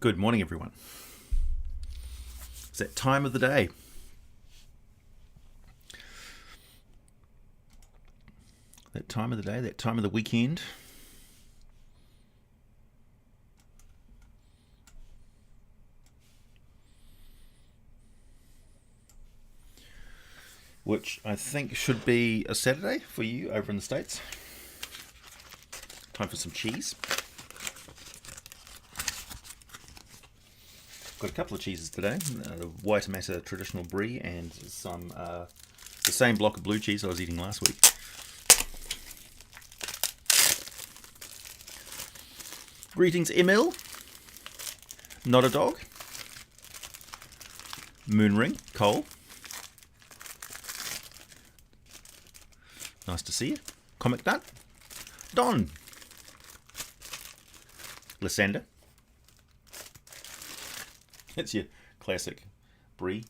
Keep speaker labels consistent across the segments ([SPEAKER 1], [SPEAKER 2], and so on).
[SPEAKER 1] Good morning, everyone. It's that time of the day. That time of the day, that time of the weekend. Which I think should be a Saturday for you over in the States. Time for some cheese. Got a couple of cheeses today. The Waitemata traditional brie and some the same block of blue cheese I was eating last week. Greetings, Emil. Not a dog. Moonring, Cole. Nice to see you. Comic Nut. Don. Lysander. It's your classic brie.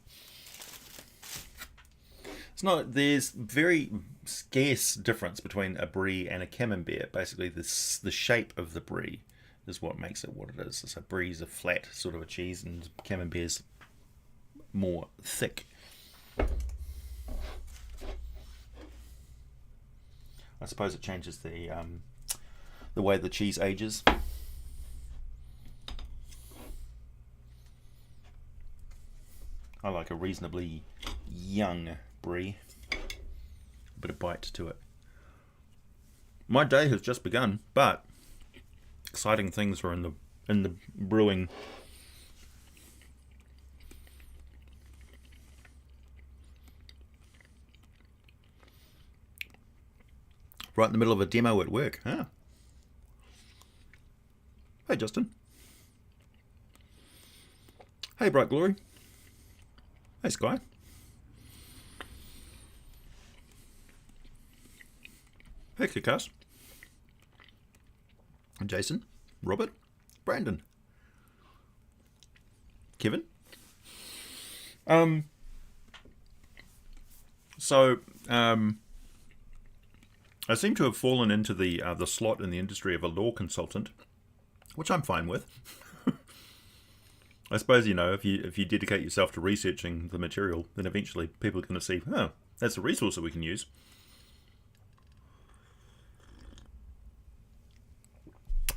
[SPEAKER 1] It's not. There's very scarce difference between a brie and a camembert. Basically, the shape of the brie is what makes it what it is. So brie's a flat sort of a cheese, and camembert's more thick. I suppose it changes the way the cheese ages. I like a reasonably young brie. A bit of bite to it. My day has just begun, but exciting things are in the brewing. Right in the middle of a demo at work. Huh? Hey, Justin. Hey, Bright Glory. Hey, Sky. Hey, Kikas. Jason. Robert. Brandon. Kevin. I seem to have fallen into the slot in the industry of a law consultant, which I'm fine with. I suppose, if you dedicate yourself to researching the material, then eventually people are going to see, oh, that's a resource that we can use.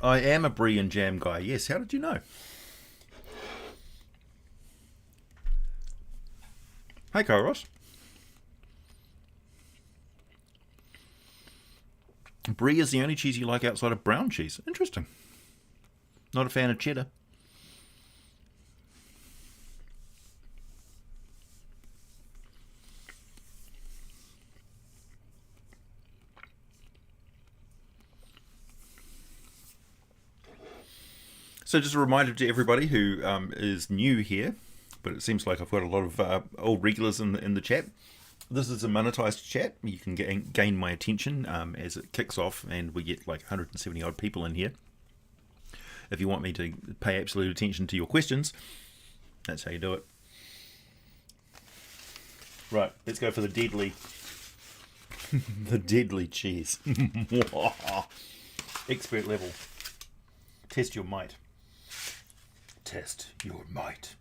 [SPEAKER 1] I am a brie and jam guy. Yes, how did you know? Hey, Kairos. Brie is the only cheese you like outside of brown cheese. Interesting. Not a fan of cheddar. So just a reminder to everybody who is new here, but it seems like I've got a lot of old regulars in the chat. This is a monetized chat. You can gain my attention as it kicks off, and we get like 170 odd people in here. If you want me to pay absolute attention to your questions, that's how you do it. Right, let's go for the deadly, the deadly cheese. Expert level. Test your might. Test your might.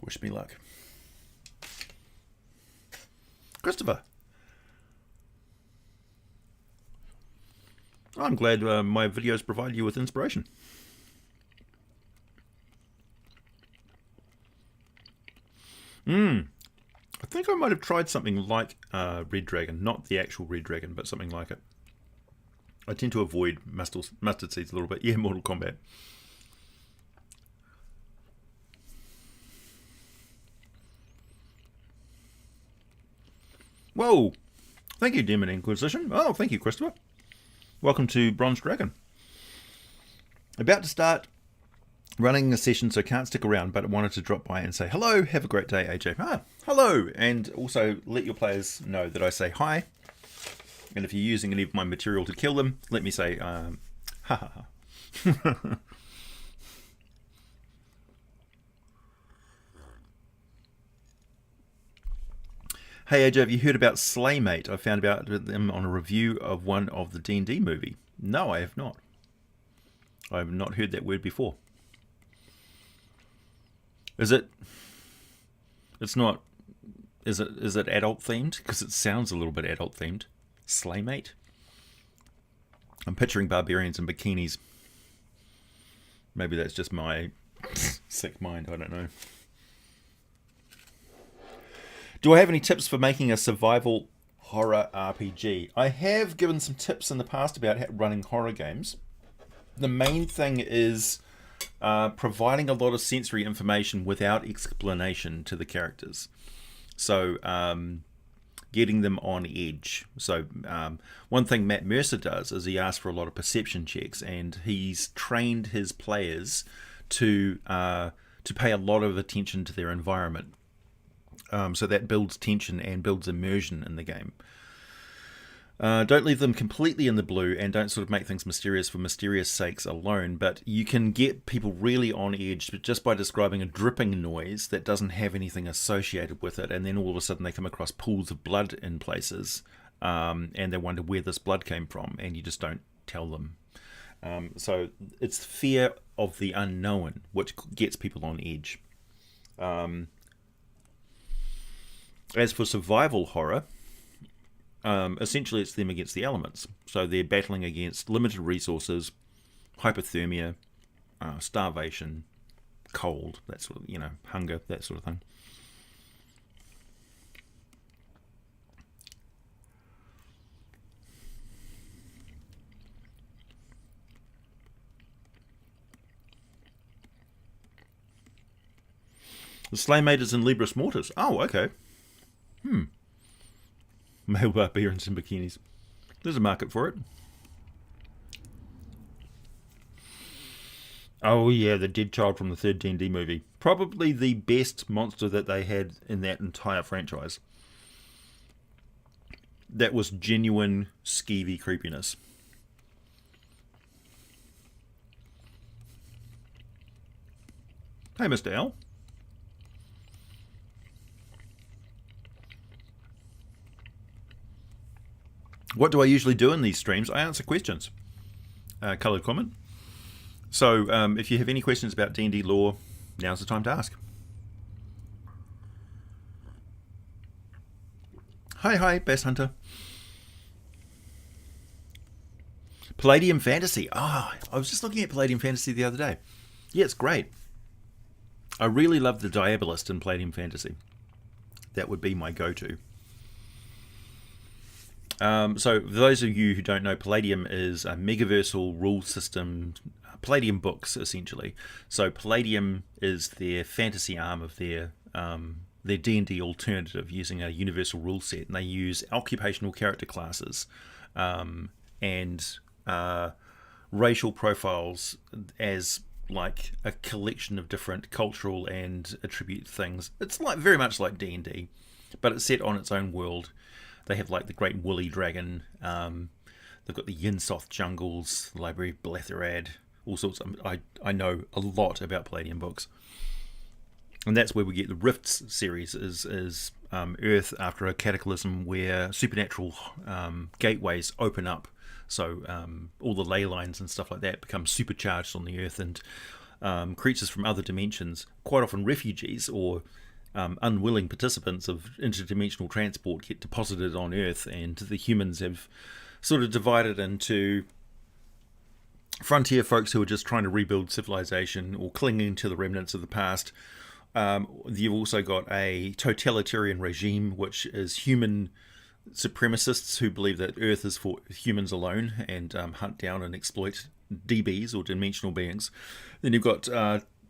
[SPEAKER 1] Wish me luck. Christopher. I'm glad my videos provide you with inspiration. I think I might have tried something like Red Dragon. Not the actual Red Dragon, but something like it. I tend to avoid mustard seeds a little bit. Yeah, Mortal Kombat. Whoa! Thank you, Demon Inquisition. Oh, thank you, Christopher. Welcome to Bronze Dragon. About to start running a session, so can't stick around, but I wanted to drop by and say hello. Have a great day, AJ. Hello! And also let your players know that I say hi. And if you're using any of my material to kill them, let me say, ha ha ha. Hey AJ, have you heard about Slaymate? I found about them on a review of one of the D&D movie. No, I have not. I've not heard that word before. Is it? It's not. Is it adult themed? Because it sounds a little bit adult themed. Slaymate. I'm picturing barbarians in bikinis. Maybe that's just my sick mind. I don't know. Do I have any tips for making a survival horror RPG? I have given some tips in the past about running horror games. The main thing is providing a lot of sensory information without explanation to the characters. So getting them on edge. So one thing Matt Mercer does is he asks for a lot of perception checks, and he's trained his players to pay a lot of attention to their environment. So that builds tension and builds immersion in the game. Don't leave them completely in the blue, and don't sort of make things mysterious for mysterious sakes alone, but you can get people really on edge just by describing a dripping noise that doesn't have anything associated with it, and then all of a sudden they come across pools of blood in places, and they wonder where this blood came from, and you just don't tell them. So it's fear of the unknown which gets people on edge. As for survival horror, essentially it's them against the elements. So they're battling against limited resources, hypothermia, starvation, cold, that sort of, hunger, that sort of thing. The Slaymate is in Libris Mortis. Oh, okay. Male barbarians in bikinis. There's a market for it. Oh yeah, the dead child from the third D&D movie. Probably the best monster that they had in that entire franchise. That was genuine skeevy creepiness. Hey, Mr. L. What do I usually do in these streams? I answer questions. Coloured comment. So if you have any questions about D&D lore, now's the time to ask. Hi, Bass Hunter. Palladium Fantasy. I was just looking at Palladium Fantasy the other day. Yeah, it's great. I really love the Diabolist in Palladium Fantasy. That would be my go-to. So for those of you who don't know, Palladium is a megaversal rule system, Palladium books essentially. So Palladium is their fantasy arm of their D&D alternative, using a universal rule set, and they use occupational character classes and racial profiles as like a collection of different cultural and attribute things. It's like very much like D&D, but it's set on its own world. They have like the Great Woolly Dragon. They've got the Yinsoth jungles, the Library of Bletherad, all sorts. I know a lot about Palladium books, and that's where we get the Rifts series. Is Earth after a cataclysm where supernatural gateways open up. So all the ley lines and stuff like that become supercharged on the Earth, and creatures from other dimensions, quite often refugees or unwilling participants of interdimensional transport, get deposited on Earth, and the humans have sort of divided into frontier folks who are just trying to rebuild civilization or clinging to the remnants of the past. You've also got a totalitarian regime, which is human supremacists who believe that Earth is for humans alone and hunt down and exploit DBs or dimensional beings. Then you've got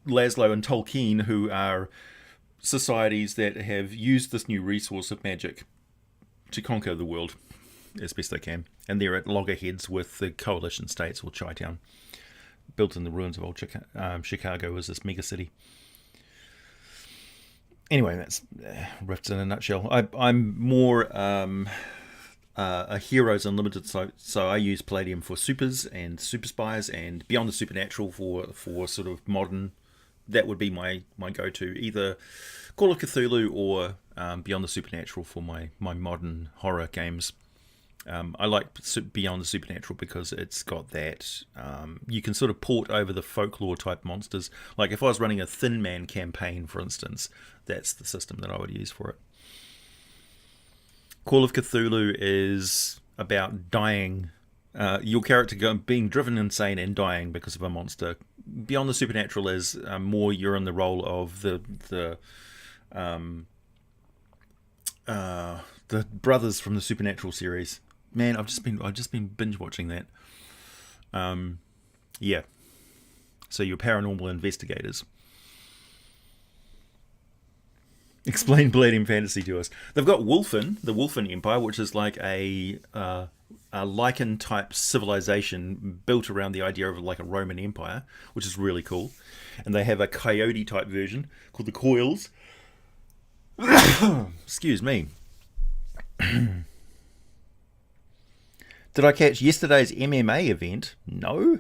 [SPEAKER 1] Laszlo and Tolkien, who are societies that have used this new resource of magic to conquer the world as best they can, and they're at loggerheads with the coalition states, or Chi-Town, built in the ruins of old Chicago as this megacity. Anyway, that's Rifts in a nutshell. I'm more a Heroes Unlimited, so I use Palladium for supers and super spies, and Beyond the Supernatural for sort of modern. That would be my go-to, either Call of Cthulhu or Beyond the Supernatural for my modern horror games. I like Beyond the Supernatural because it's got that, you can sort of port over the folklore type monsters. Like if I was running a Thin Man campaign, for instance, that's the system that I would use for it. Call of Cthulhu is about dying, your character being driven insane and dying because of a monster. Beyond the Supernatural is more you're in the role of the brothers from the Supernatural series. Man, I've just been binge watching that. Yeah. So you're paranormal investigators. Explain Palladium fantasy to us. They've got Wolfen, the Wolfen Empire, which is like a Lycan type civilization built around the idea of like a Roman Empire, which is really cool. And they have a coyote type version called the Coils. Excuse me. Did I catch yesterday's MMA event? No.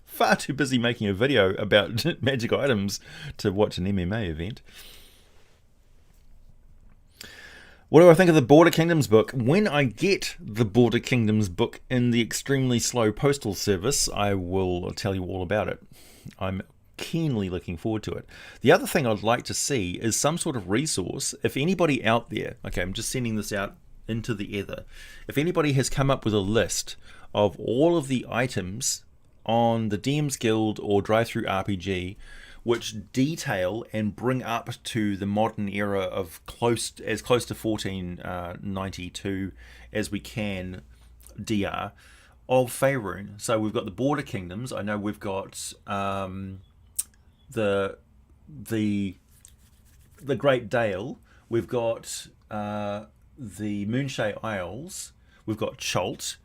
[SPEAKER 1] Far too busy making a video about magic items to watch an MMA event. What do I think of the Border Kingdoms book? When I get the Border Kingdoms book in the extremely slow postal service, I will tell you all about it. I'm keenly looking forward to it. The other thing I'd like to see is some sort of resource. If anybody out there, okay, I'm just sending this out into the ether. If anybody has come up with a list of all of the items on the DM's Guild or Drive-Thru RPG which detail and bring up to the modern era of as close to 1492 as we can DR of Faerun. So we've got the Border Kingdoms. I know we've got the Great Dale. We've got the Moonshae Isles. We've got Chult,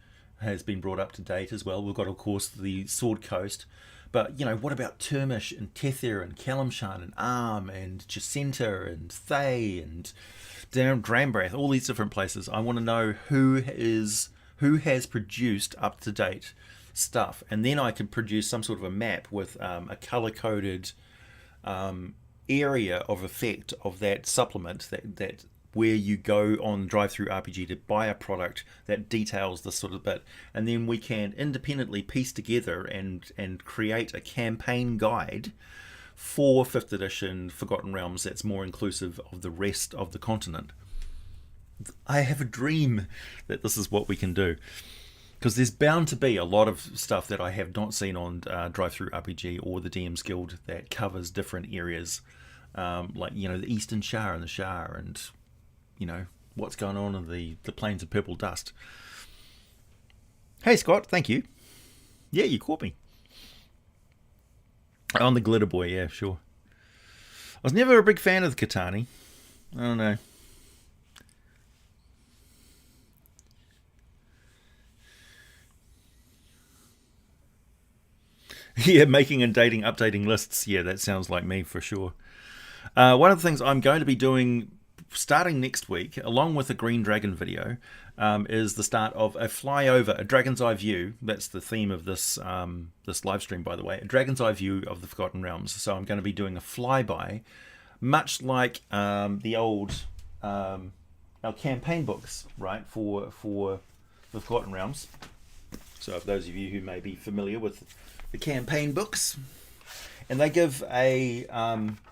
[SPEAKER 1] has been brought up to date as well. We've got, of course, the Sword Coast. But, you know, what about Turmish and Tethyr and Calimshan and Arm and Jacinta and Thay and Drambrath, all these different places? I want to know who has produced up-to-date stuff. And then I can produce some sort of a map with a color-coded area of effect of that supplement, that where you go on Drive-Thru RPG to buy a product that details this sort of bit, and then we can independently piece together and create a campaign guide for 5th edition Forgotten Realms that's more inclusive of the rest of the continent. I have a dream that this is what we can do, because there's bound to be a lot of stuff that I have not seen on Drive-Thru RPG or the DM's Guild that covers different areas, like, you know, the Eastern Shire and the Shire, and you know, what's going on in the Plains of Purple Dust. Hey, Scott, thank you. Yeah, you caught me. On the Glitter Boy, yeah, sure. I was never a big fan of the Katani. I don't know. Yeah, making and updating lists. Yeah, that sounds like me for sure. One of the things I'm going to be doing starting next week, along with a Green Dragon video, is the start of a flyover, a Dragon's Eye view. That's the theme of this this live stream, by the way. A Dragon's Eye view of the Forgotten Realms. So I'm going to be doing a flyby, much like the old our campaign books, right, for the Forgotten Realms. So for those of you who may be familiar with the campaign books, and they give a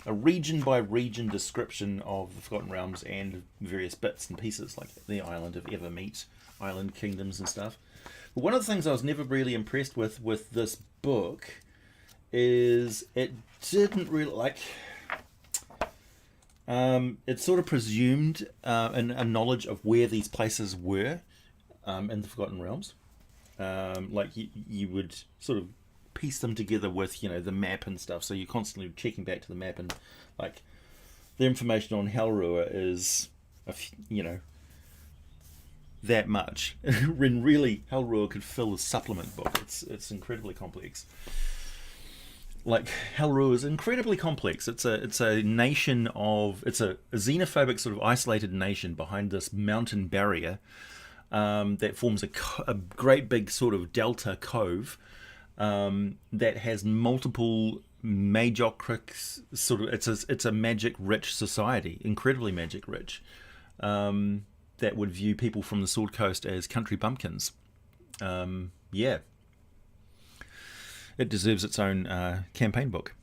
[SPEAKER 1] region by region description of the Forgotten Realms and various bits and pieces, like the island of Evermeet, island kingdoms and stuff. But one of the things I was never really impressed with this book is it didn't really, like, it sort of presumed a knowledge of where these places were in the Forgotten Realms. Like you would sort of piece them together with, you know, the map and stuff, so you're constantly checking back to the map, and like the information on Helruer is you know, that much. When really Helruer could fill a supplement book. It's incredibly complex. Like, Helruer is incredibly complex. It's a nation of, it's a xenophobic sort of isolated nation behind this mountain barrier that forms a great big sort of delta cove that has multiple magic sort of, it's a magic rich society, incredibly magic rich. that would view people from the Sword Coast as country bumpkins. Yeah. It deserves its own campaign book.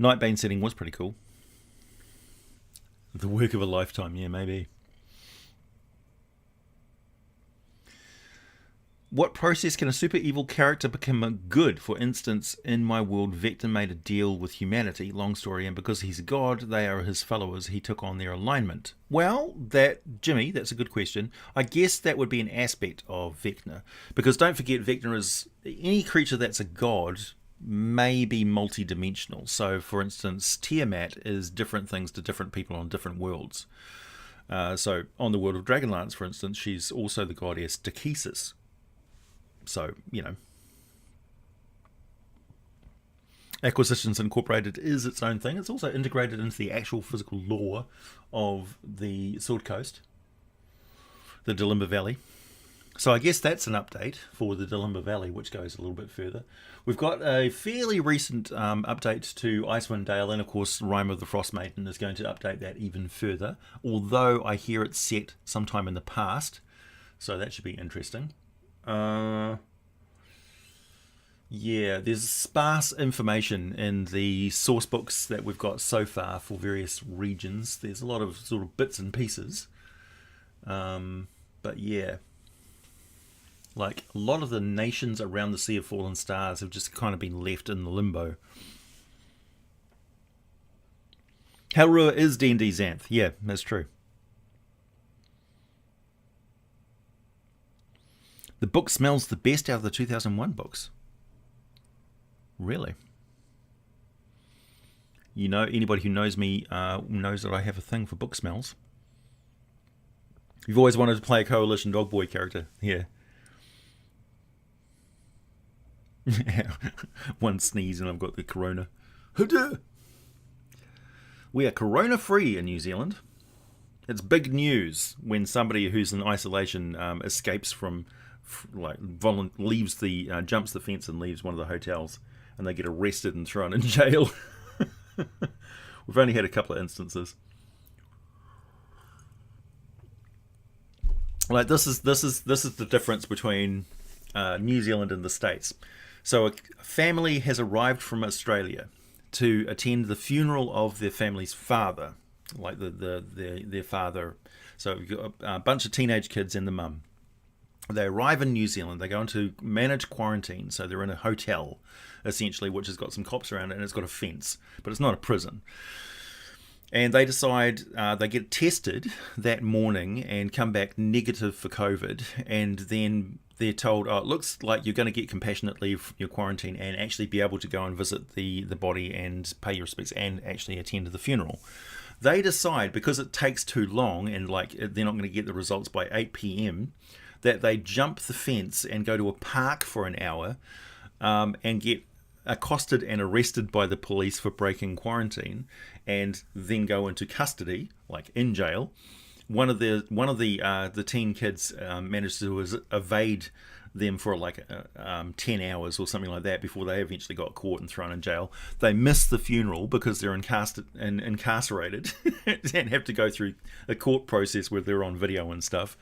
[SPEAKER 1] Nightbane setting was pretty cool. The work of a lifetime, yeah, maybe. What process can a super evil character become a good? For instance, in my world, Vector made a deal with humanity, long story, and because he's a god, they are his followers, he took on their alignment. Well, Jimmy, that's a good question. I guess that would be an aspect of Vector, because don't forget, Vector is, any creature that's a god may be multi-dimensional. So, for instance, Tiamat is different things to different people on different worlds. So, on the world of Dragonlance, for instance, she's also the goddess Takesis. So, you know, Acquisitions Incorporated is its own thing. It's also integrated into the actual physical lore of the Sword Coast, the Dalimba Valley. So I guess that's an update for the Dalimba Valley, which goes a little bit further. We've got a fairly recent update to Icewind Dale, and of course Rime of the Frost Maiden is going to update that even further, although I hear it's set sometime in the past, so that should be interesting. Yeah, there's sparse information in the source books that we've got so far for various regions. There's a lot of sort of bits and pieces. But yeah, like a lot of the nations around the Sea of Fallen Stars have just kind of been left in the limbo. Helrua is D&D Xanth. Yeah, that's true. The book smells the best out of the 2001 books. Really? You know, anybody who knows me knows that I have a thing for book smells. You've always wanted to play a Coalition Dogboy character. Yeah. One sneeze and I've got the corona. We are corona free in New Zealand. It's big news when somebody who's in isolation escapes from, leaves the jumps the fence and leaves one of the hotels, and they get arrested and thrown in jail. We've only had a couple of instances. Like this is the difference between New Zealand and the States. So a family has arrived from Australia to attend the funeral of their family's father, like their father. So you've got a bunch of teenage kids and the mum. They arrive in New Zealand. They go into managed quarantine. So they're in a hotel, essentially, which has got some cops around it, and it's got a fence, but it's not a prison. And they decide, they get tested that morning and come back negative for COVID. And then they're told, oh, it looks like you're going to get compassionate leave from your quarantine and actually be able to go and visit the body and pay your respects and actually attend to the funeral. They decide, because it takes too long and they're not going to get the results by 8 p.m., that they jump the fence and go to a park for an hour and get accosted and arrested by the police for breaking quarantine, and then go into custody, like in jail. One of the teen kids managed to evade them for 10 hours or something like that before they eventually got caught and thrown in jail. They miss the funeral because they're incarcerated and have to go through a court process where they're on video and stuff.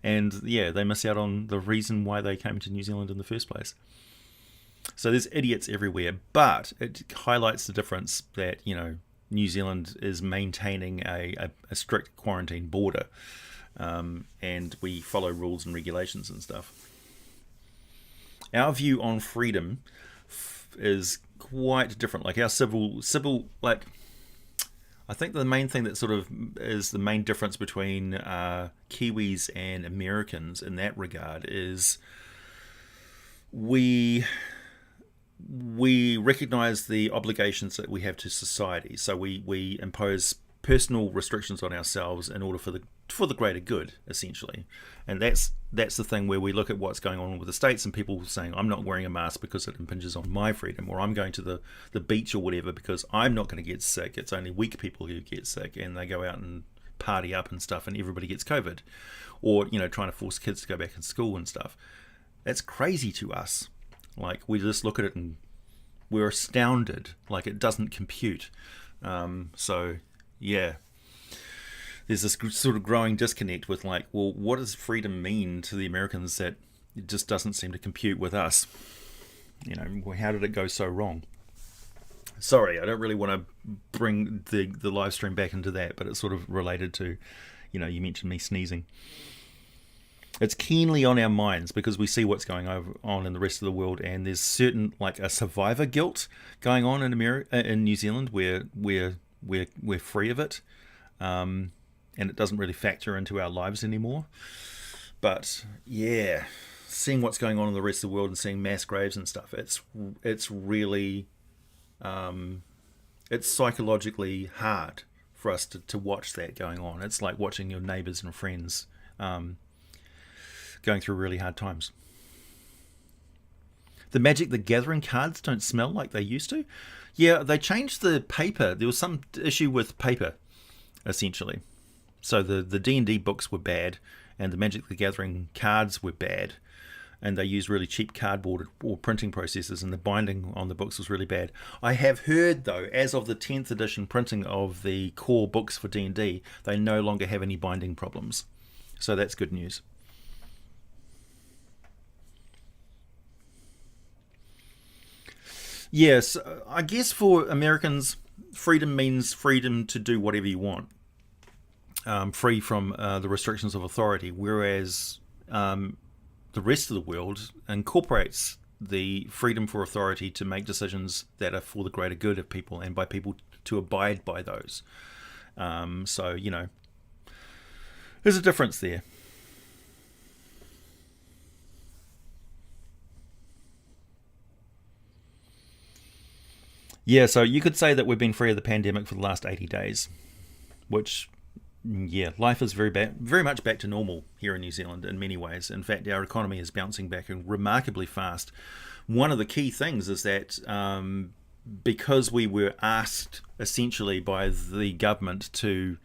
[SPEAKER 1] And yeah, they miss out on the reason why they came to New Zealand in the first place. So there's idiots everywhere, but it highlights the difference that, you know, New Zealand is maintaining a strict quarantine border, and we follow rules and regulations and stuff. Our view on freedom is quite different. Like our civil, like, I think the main thing that sort of is the main difference between Kiwis and Americans in that regard is we recognize the obligations that we have to society. So we impose personal restrictions on ourselves in order for the greater good, essentially. And that's the thing where we look at what's going on with the States and people saying, I'm not wearing a mask because it impinges on my freedom, or I'm going to the beach or whatever because I'm not going to get sick. It's only weak people who get sick, and they go out and party up and stuff and everybody gets COVID. Or, you know, trying to force kids to go back in school and stuff. That's crazy to us. Like, we just look at it and we're astounded. Like, it doesn't compute. So, yeah, there's this sort of growing disconnect with like, well, what does freedom mean to the Americans that it just doesn't seem to compute with us? You know, how did it go so wrong? Sorry, I don't really want to bring the live stream back into that, but it's sort of related to, you know, you mentioned me sneezing. It's keenly on our minds because we see what's going on in the rest of the world, and there's certain like a survivor guilt going on in in New Zealand, where we're free of it, and it doesn't really factor into our lives anymore. But yeah, seeing what's going on in the rest of the world and seeing mass graves and stuff, it's really it's psychologically hard for us to watch that going on. It's like watching your neighbours and friends going through really hard times. The Magic the Gathering cards don't smell like they used to. Yeah, they changed the paper. There was some issue with paper, essentially. So the D&D books were bad, and the Magic the Gathering cards were bad, and they used really cheap cardboard or printing processes, and the binding on the books was really bad. I have heard, though, as of the 10th edition printing of the core books for D&D, they no longer have any binding problems. So that's good news. Yes, I guess for Americans, freedom means freedom to do whatever you want, free from the restrictions of authority, whereas the rest of the world incorporates the freedom for authority to make decisions that are for the greater good of people and by people to abide by those. So, you know, there's a difference there. Yeah, so you could say that we've been free of the pandemic for the last 80 days, which, yeah, life is very much back to normal here in New Zealand in many ways. In fact, our economy is bouncing back remarkably fast. One of the key things is that because we were asked essentially by the government to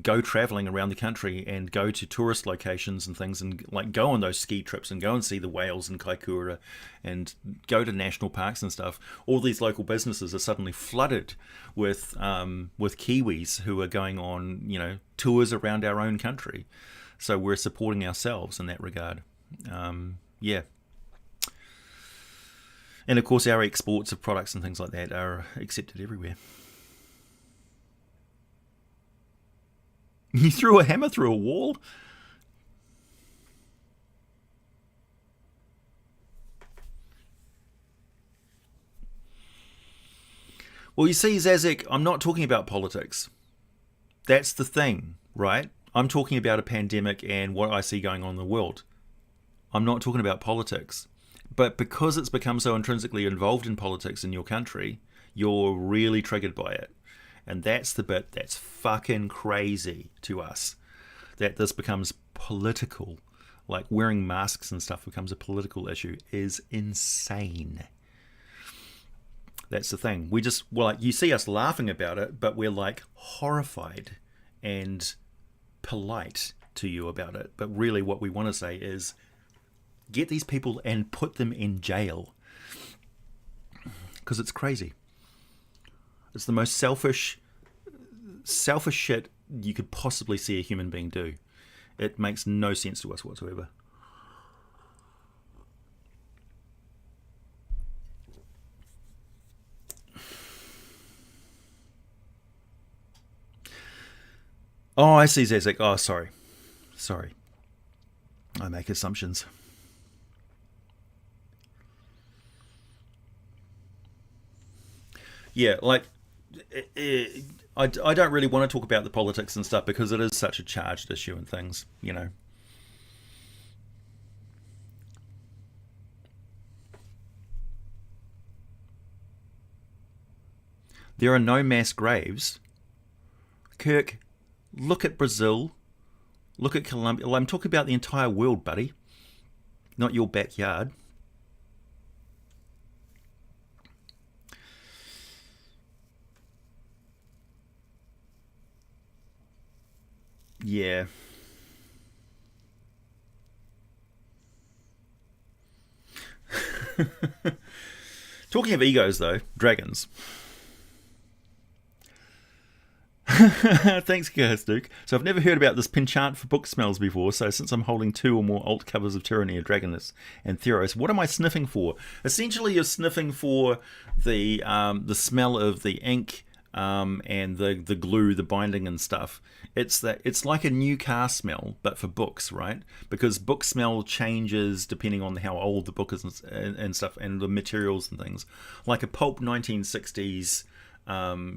[SPEAKER 1] go travelling around the country and go to tourist locations and things, and like go on those ski trips and go and see the whales in Kaikoura and go to national parks and stuff, all these local businesses are suddenly flooded with Kiwis who are going on, you know, tours around our own country. So we're supporting ourselves in that regard. Yeah. And of course our exports of products and things like that are accepted everywhere. You threw a hammer through a wall? Well, you see, Zazek, I'm not talking about politics. That's the thing, right? I'm talking about a pandemic and what I see going on in the world. I'm not talking about politics. But because it's become so intrinsically involved in politics in your country, you're really triggered by it. And that's the bit that's fucking crazy to us. That this becomes political. Like wearing masks and stuff becomes a political issue is insane. That's the thing. Well, like, you see us laughing about it, but we're like horrified and polite to you about it. But really what we want to say is get these people and put them in jail. Because it's crazy. It's the most selfish shit you could possibly see a human being do. It makes no sense to us whatsoever. Oh, I see, Zezek. Oh, sorry. I make assumptions. Yeah, like I don't really want to talk about the politics and stuff because it is such a charged issue and things, you know. There are no mass graves. Kirk, look at Brazil, look at Colombia. I'm talking about the entire world, buddy, not your backyard. Yeah. Talking of egos, though, dragons. Thanks, Duke. So I've never heard about this penchant for book smells before, so since I'm holding 2 or more alt covers of Tyranny, Dragonlance, and Theros, what am I sniffing for? Essentially, you're sniffing for the smell of the ink and the glue, the binding and stuff. It's like a new car smell, but for books, right? Because book smell changes depending on how old the book is and stuff, and the materials and things. Like a pulp 1960s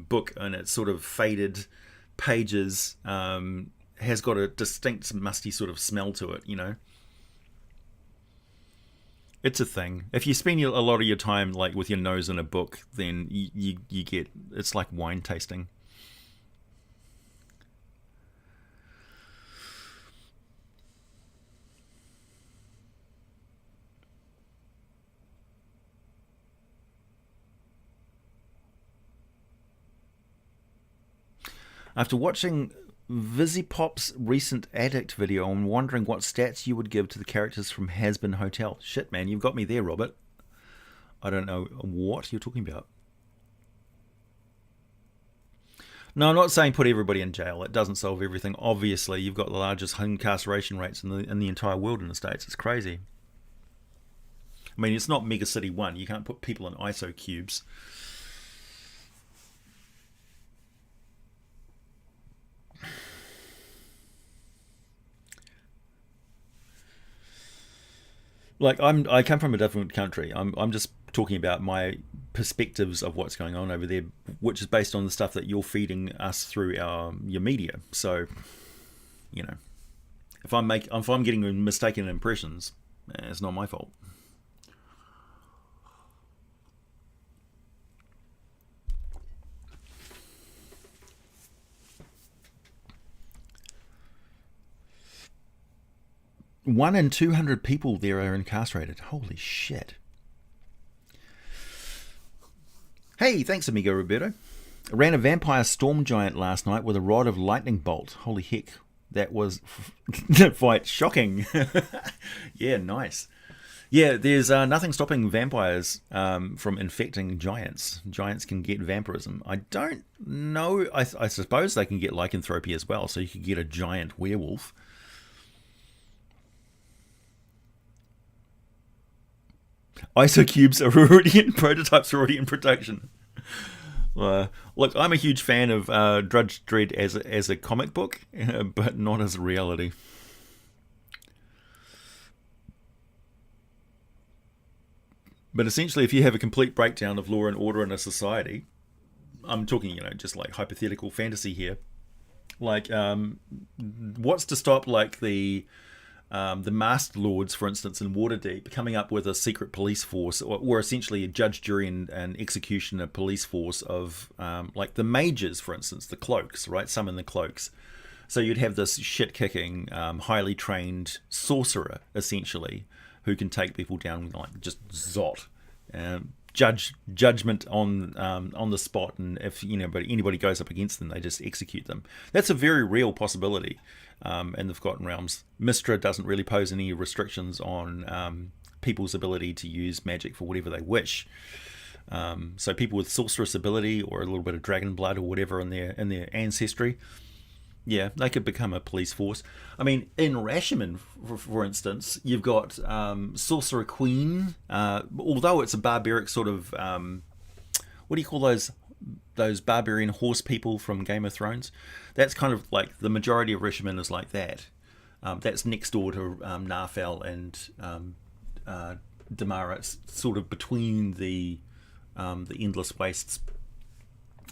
[SPEAKER 1] book, and its sort of faded pages has got a distinct musty sort of smell to it, you know. It's a thing. If you spend a lot of your time like with your nose in a book, then you get, it's like wine tasting. After watching Vizipop's recent Addict video, I'm wondering what stats you would give to the characters from Has-Been Hotel. Shit, man, you've got me there, Robert. I don't know what you're talking about. No, I'm not saying put everybody in jail. It doesn't solve everything. Obviously, you've got the largest incarceration rates in the entire world in the States. It's crazy. I mean, it's not Mega City 1. You can't put people in ISO cubes. Like, I come from a different country. I'm just talking about my perspectives of what's going on over there, which is based on the stuff that you're feeding us through your media. So, you know, if I'm getting mistaken impressions, it's not my fault. One in 200 people there are incarcerated. Holy shit. Hey, thanks, amigo Roberto. I ran a vampire storm giant last night with a rod of lightning bolt. Holy heck, that was quite shocking. Yeah, nice. Yeah, there's nothing stopping vampires from infecting giants. Giants can get vampirism. I don't know. I suppose they can get lycanthropy as well, so you could get a giant werewolf. ISO cubes are already in, prototypes are already in production. Look, I'm a huge fan of Drudge Dredd as a comic book, but not as a reality. But essentially, if you have a complete breakdown of law and order in a society, I'm talking, you know, just like hypothetical fantasy here. Like, what's to stop, like, the Masked Lords, for instance, in Waterdeep, coming up with a secret police force, or essentially a judge, jury, and executioner police force of, like the mages, for instance, the cloaks, right? Summon the cloaks. So you'd have this shit-kicking, highly trained sorcerer, essentially, who can take people down like just zot, judgment on the spot, and if anybody goes up against them, they just execute them. That's a very real possibility. In the Forgotten Realms, Mystara doesn't really pose any restrictions on people's ability to use magic for whatever they wish. So people with sorceress ability or a little bit of dragon blood or whatever in their ancestry, yeah, they could become a police force. I mean, in Rashomon, for instance, you've got Sorcerer Queen. Although it's a barbaric sort of, what do you call those barbarian horse people from Game of Thrones? That's kind of like the majority of Rashomon is like that. That's next door to Narfell and Damara. It's sort of between the Endless Wastes.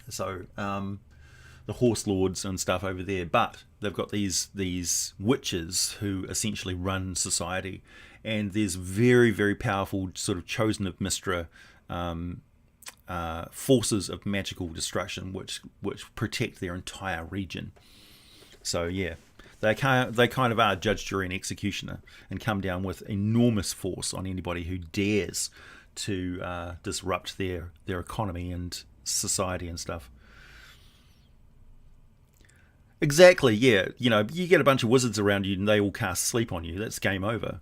[SPEAKER 1] So the Horse Lords and stuff over there, but they've got these witches who essentially run society, and there's very, very powerful sort of chosen of Mystara forces of magical destruction which protect their entire region. So yeah, they kind of are judge, jury, and executioner, and come down with enormous force on anybody who dares to disrupt their economy and society and stuff. Exactly, yeah. You get a bunch of wizards around you and they all cast sleep on you. That's game over.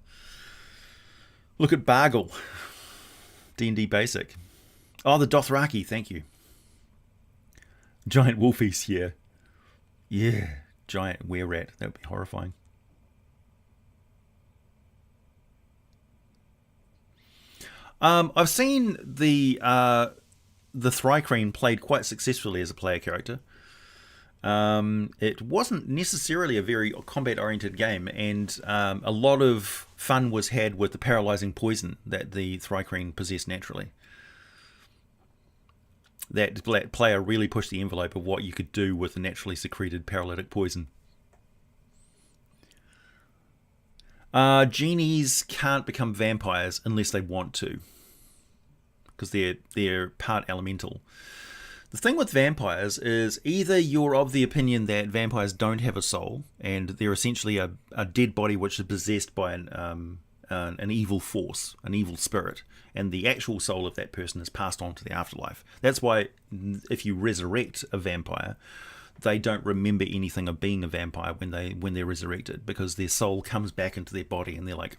[SPEAKER 1] Look at Bargle. D&D Basic. Oh, the Dothraki, thank you. Giant wolfies, yeah. Yeah, giant were-rat. That would be horrifying. I've seen the Thrycreen played quite successfully as a player character. It wasn't necessarily a very combat-oriented game, and a lot of fun was had with the paralyzing poison that the Thrycreen possessed naturally. That player really pushed the envelope of what you could do with the naturally secreted paralytic poison. Genies can't become vampires unless they want to, because they're part elemental. The thing with vampires is either you're of the opinion that vampires don't have a soul and they're essentially a dead body which is possessed by an evil force, an evil spirit, and the actual soul of that person is passed on to the afterlife. That's why if you resurrect a vampire, they don't remember anything of being a vampire when they're resurrected, because their soul comes back into their body and they're like,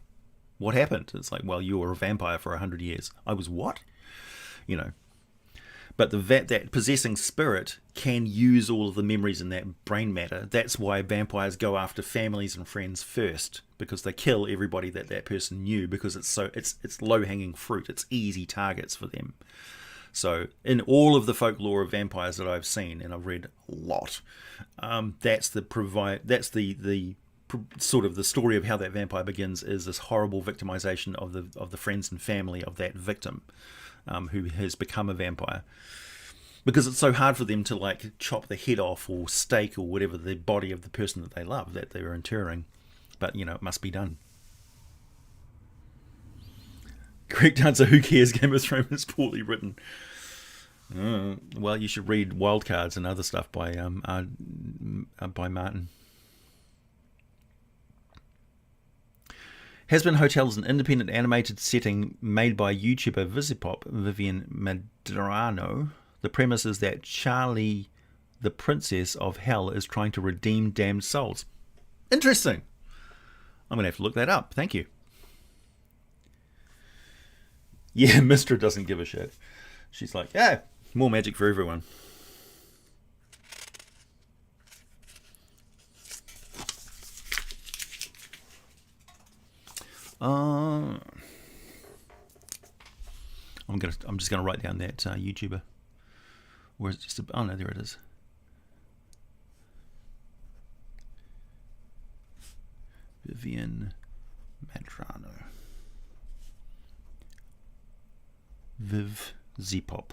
[SPEAKER 1] what happened? It's like, well, you were a vampire for 100 years. I was what? You know. But that possessing spirit can use all of the memories in that brain matter. That's why vampires go after families and friends first, because they kill everybody that person knew, because it's low-hanging fruit. It's easy targets for them. So in all of the folklore of vampires that I've seen, and I've read a lot, that's the sort of the story of how that vampire begins, is this horrible victimization of the friends and family of that victim. Who has become a vampire, because it's so hard for them to like chop the head off or stake or whatever the body of the person that they love, that they're interring, but it must be done. Correct answer: who cares? Game of Thrones is poorly written. Well, you should read Wildcards and other stuff by Martin. Has Been Hotel is an independent animated setting made by YouTuber Vivian Medrano. The premise is that Charlie, the princess of hell, is trying to redeem damned souls. Interesting. I'm going to have to look that up. Thank you. Yeah, Mystara doesn't give a shit. She's like, yeah, more magic for everyone. I'm just gonna write down that YouTuber. Or is it just oh no, there it is. Vivian Madrano. Viv Zpop.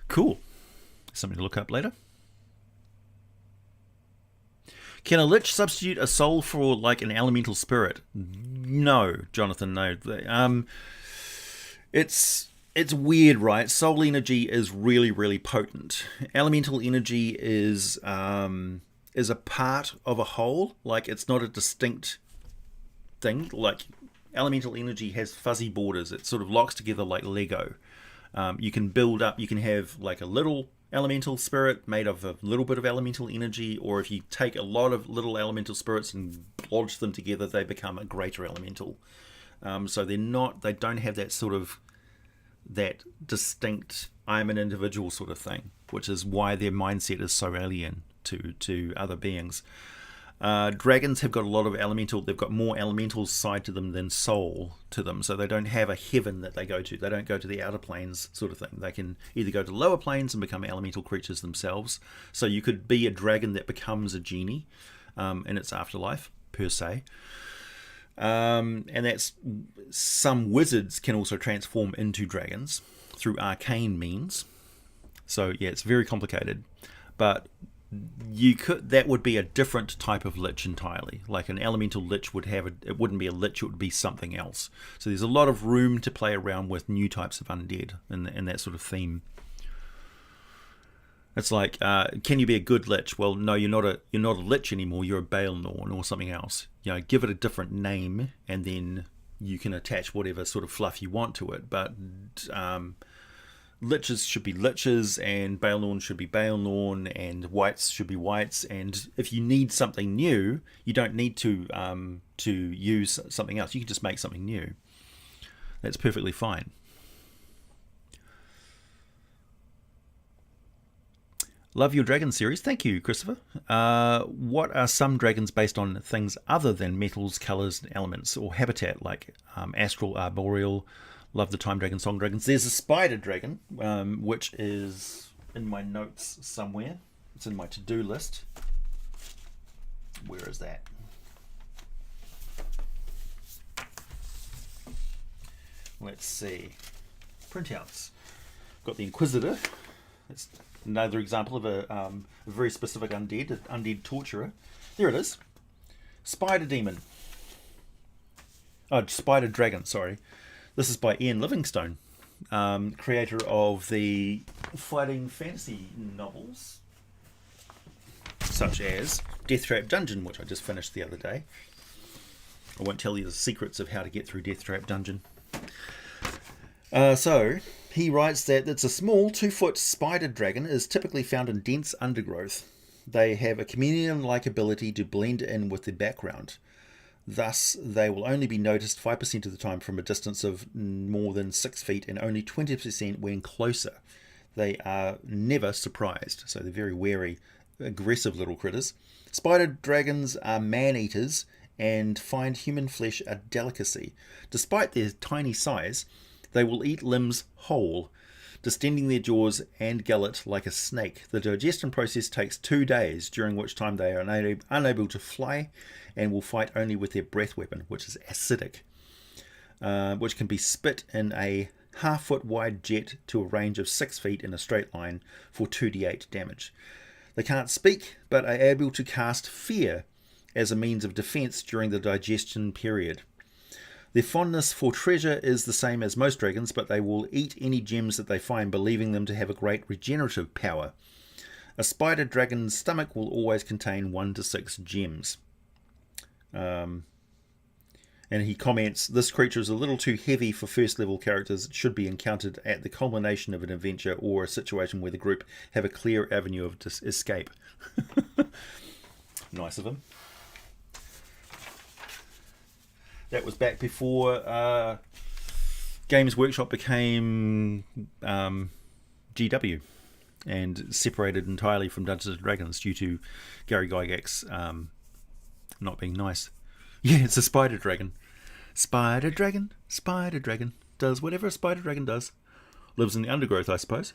[SPEAKER 1] Cool. Something to look up later. Can a lich substitute a soul for like an elemental spirit? No, Jonathan, no. It's weird, right? Soul energy is really, really potent. Elemental energy is a part of a whole. Like, it's not a distinct thing. Like, elemental energy has fuzzy borders. It sort of locks together like Lego. You can build up. You can have like a little elemental spirit made of a little bit of elemental energy, or if you take a lot of little elemental spirits and lodge them together, they become a greater elemental. So they don't have that sort of that distinct I'm an individual sort of thing, which is why their mindset is so alien to other beings. Dragons have got a lot of elemental. They've got more elemental side to them than soul to them, so they don't have a heaven that they go to. They don't go to the outer planes, sort of thing. They can either go to lower planes and become elemental creatures themselves. So you could be a dragon that becomes a genie in its afterlife, per se. And that's some wizards can also transform into dragons through arcane means. So yeah, it's very complicated, but that would be a different type of lich entirely. Like an elemental lich it wouldn't be a lich, it would be something else. So there's a lot of room to play around with new types of undead and that sort of theme. It's like, can you be a good lich? Well, no, you're not a lich anymore. You're a Baelnorn or something else. Give it a different name, and then you can attach whatever sort of fluff you want to it. But liches should be liches, and Baelnorn should be Baelnorn, and whites should be whites. And if you need something new, you don't need to use something else. You can just make something new. That's perfectly fine. Love your dragon series. Thank you, Christopher. What are some dragons based on things other than metals, colours, and elements, or habitat, like astral, arboreal? Love the time dragon, song dragons. There's a spider dragon, which is in my notes somewhere. It's in my to-do list. Where is that? Let's see. Printouts. Got the Inquisitor. It's another example of a very specific undead, an undead torturer. There it is. Spider Demon. Oh, Spider Dragon, sorry. This is by Ian Livingstone, creator of the fighting fantasy novels, such as Death Trap Dungeon, which I just finished the other day. I won't tell you the secrets of how to get through Death Trap Dungeon. So, he writes that it's a small 2-foot spider dragon is typically found in dense undergrowth. They have a chameleon-like ability to blend in with the background. Thus, they will only be noticed 5% of the time from a distance of more than 6 feet and only 20% when closer. They are never surprised, so they're very wary, aggressive little critters. Spider dragons are man-eaters and find human flesh a delicacy. Despite their tiny size, they will eat limbs whole, distending their jaws and gullet like a snake. The digestion process takes 2 days, during which time they are unable to fly and will fight only with their breath weapon, which is acidic, which can be spit in a half-foot wide jet to a range of 6 feet in a straight line for 2d8 damage. They can't speak, but are able to cast fear as a means of defense during the digestion period. Their fondness for treasure is the same as most dragons, but they will eat any gems that they find, believing them to have a great regenerative power. A spider dragon's stomach will always contain 1 to 6 gems. And he comments, this creature is a little too heavy for first level characters. It should be encountered at the culmination of an adventure or a situation where the group have a clear avenue of escape. Nice of him. That was back before Games Workshop became GW and separated entirely from Dungeons & Dragons due to Gary Gygax not being nice. Yeah, it's a spider dragon. Spider dragon, does whatever a spider dragon does. Lives in the undergrowth, I suppose.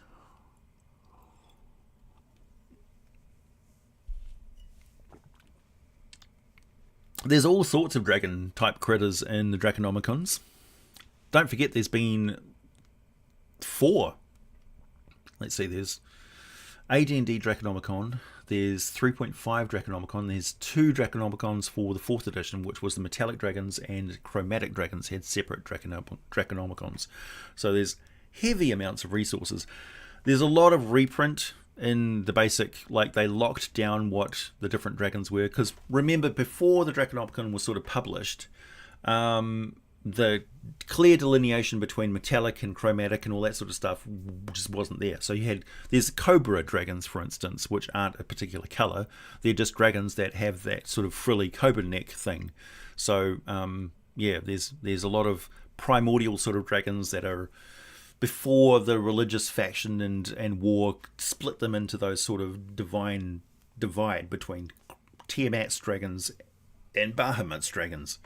[SPEAKER 1] There's all sorts of dragon-type critters in the Draconomicons. Don't forget there's been 4. Let's see, there's AD&D Draconomicon, there's 3.5 Draconomicon, there's 2 Draconomicons for the 4th edition, which was the Metallic Dragons and Chromatic Dragons had separate Draconomicons. So there's heavy amounts of resources. There's a lot of reprint in the basic, like they locked down what the different dragons were, because remember before the Draconomicon was sort of published, the clear delineation between metallic and chromatic and all that sort of stuff just wasn't there. So there's cobra dragons, for instance, which aren't a particular color. They're just dragons that have that sort of frilly cobra neck thing. So yeah, there's a lot of primordial sort of dragons that are before the religious faction and war split them into those sort of divide between Tiamat's dragons and Bahamut's dragons.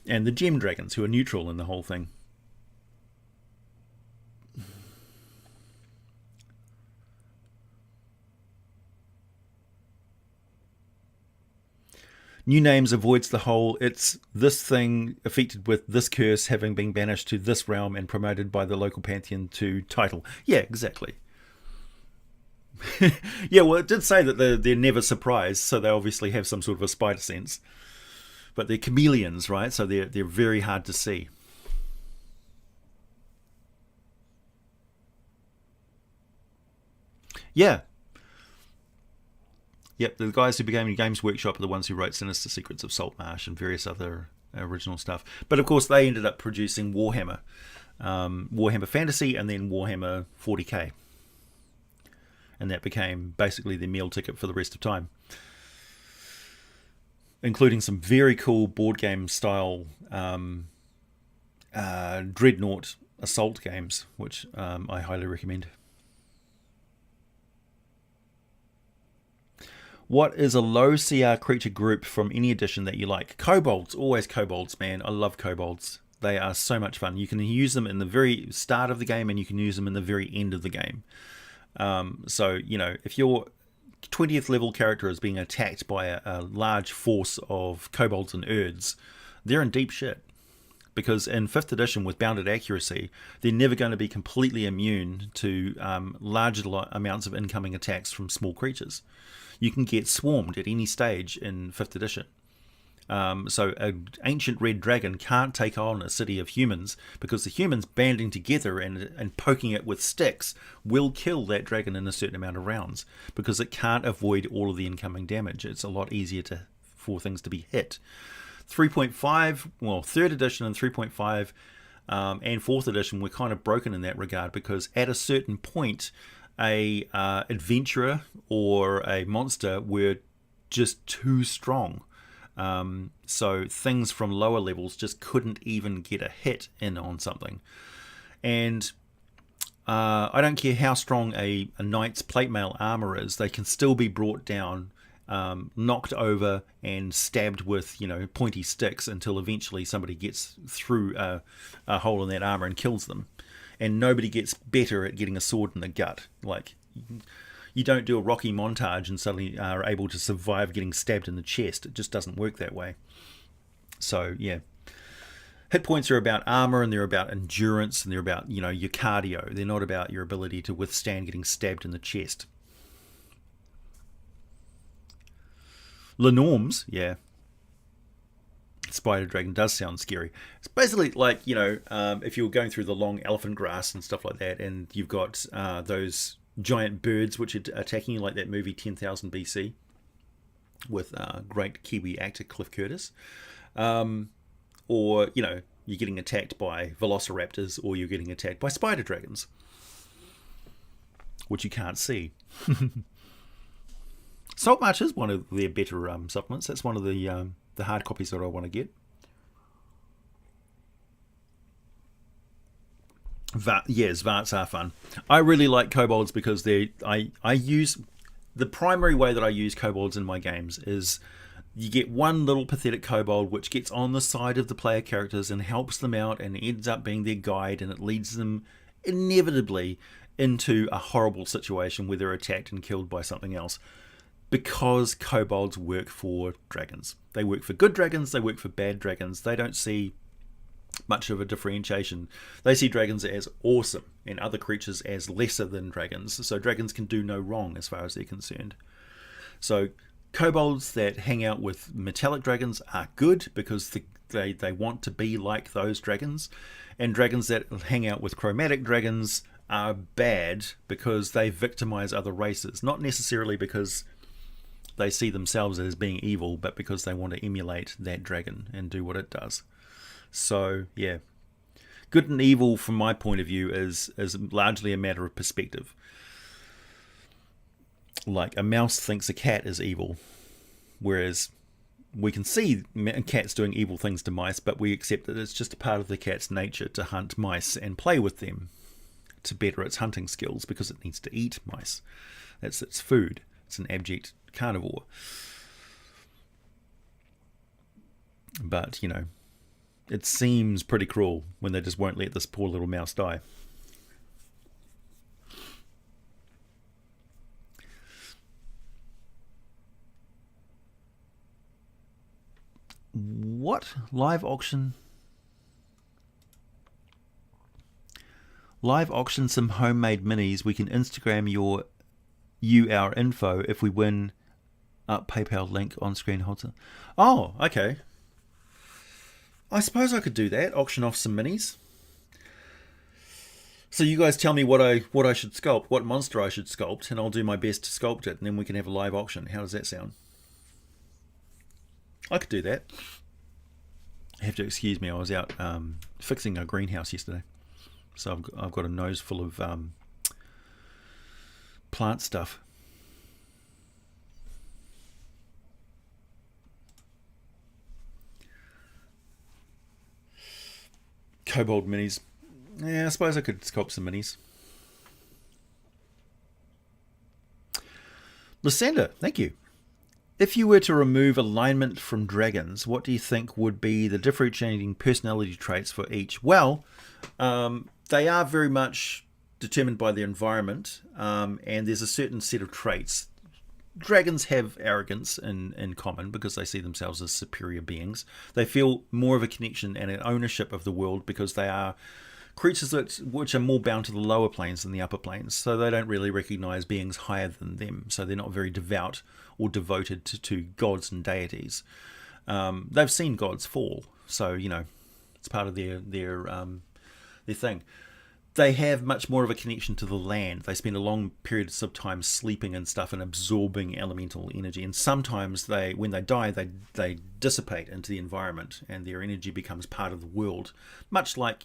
[SPEAKER 1] And the gem dragons, who are neutral in the whole thing. New Names avoids the whole, it's this thing affected with this curse having been banished to this realm and promoted by the local pantheon to title. Yeah, exactly. Yeah, well, it did say that they're never surprised, so they obviously have some sort of a spider sense. But they're chameleons, right? So they're very hard to see. Yeah. Yep, the guys who became Games Workshop are the ones who wrote Sinister Secrets of Saltmarsh and various other original stuff. But of course, they ended up producing Warhammer. Warhammer Fantasy and then Warhammer 40k. And that became basically their meal ticket for the rest of time. Including some very cool board game style Dreadnought assault games, which I highly recommend. What is a low CR creature group from any edition that you like? Kobolds, always kobolds, man. I love kobolds. They are so much fun. You can use them in the very start of the game and you can use them in the very end of the game. So, you know, if your 20th level character is being attacked by a large force of kobolds and urds, they're in deep shit. Because in 5th edition with bounded accuracy, they're never going to be completely immune to large amounts of incoming attacks from small creatures. You can get swarmed at any stage in 5th edition. So an ancient red dragon can't take on a city of humans because the humans banding together and poking it with sticks will kill that dragon in a certain amount of rounds because it can't avoid all of the incoming damage. It's a lot easier for things to be hit. 3.5, well, 3rd edition and 3.5 and 4th edition were kind of broken in that regard because at a certain point a adventurer or a monster were just too strong. So things from lower levels just couldn't even get a hit in on something. And I don't care how strong a knight's plate mail armor is, they can still be brought down, knocked over and stabbed with, you know, pointy sticks until eventually somebody gets through a hole in that armor and kills them. And nobody gets better at getting a sword in the gut. Like, you don't do a Rocky montage and suddenly are able to survive getting stabbed in the chest. It just doesn't work that way. So, yeah. Hit points are about armor and they're about endurance and they're about, you know, your cardio. They're not about your ability to withstand getting stabbed in the chest. Lenorms, yeah. Spider Dragon does sound scary. It's basically like, you know, if you're going through the long elephant grass and stuff like that and you've got those giant birds which are attacking you, like that movie 10,000 BC with great Kiwi actor Cliff Curtis, or, you know, you're getting attacked by velociraptors or you're getting attacked by spider dragons, which you can't see. Saltmarsh is one of their better supplements. That's one of the hard copies that I want to get. Yes, Varts are fun. I really like kobolds because I use the primary way that I use kobolds in my games is you get one little pathetic kobold which gets on the side of the player characters and helps them out and ends up being their guide, and it leads them inevitably into a horrible situation where they're attacked and killed by something else. Because kobolds work for dragons. They work for good dragons, they work for bad dragons. They don't see much of a differentiation. They see dragons as awesome and other creatures as lesser than dragons. So dragons can do no wrong as far as they're concerned. So kobolds that hang out with metallic dragons are good because they want to be like those dragons. And dragons that hang out with chromatic dragons are bad because they victimize other races. Not necessarily because they see themselves as being evil, but because they want to emulate that dragon and do what it does. So, yeah. Good and evil, from my point of view, is largely a matter of perspective. Like, a mouse thinks a cat is evil, whereas we can see cats doing evil things to mice, but we accept that it's just a part of the cat's nature to hunt mice and play with them to better its hunting skills because it needs to eat mice. That's its food. It's an abject carnivore. But, you know, it seems pretty cruel when they just won't let this poor little mouse die. What? Live auction? Live auction some homemade minis. We can Instagram you our info if we win. PayPal link on screen holder. Oh, okay. I suppose I could do that. Auction off some minis. So you guys tell me what I should sculpt, what monster I should sculpt, and I'll do my best to sculpt it, and then we can have a live auction. How does that sound? I could do that. You have to excuse me. I was out fixing a greenhouse yesterday, so I've got a nose full of plant stuff. Kobold minis. Yeah, I suppose I could sculpt some minis. Lysander, thank you. If you were to remove alignment from dragons, what do you think would be the differentiating personality traits for each? Well, they are very much determined by their environment, and there's a certain set of traits. Dragons have arrogance in common because they see themselves as superior beings. They feel more of a connection and an ownership of the world because they are creatures which are more bound to the lower planes than the upper planes, so they don't really recognize beings higher than them, so they're not very devout or devoted to gods and deities. They've seen gods fall, so it's part of their thing. They have much more of a connection to the land. They spend a long period of time sleeping and stuff and absorbing elemental energy, and sometimes when they die they dissipate into the environment and their energy becomes part of the world, much like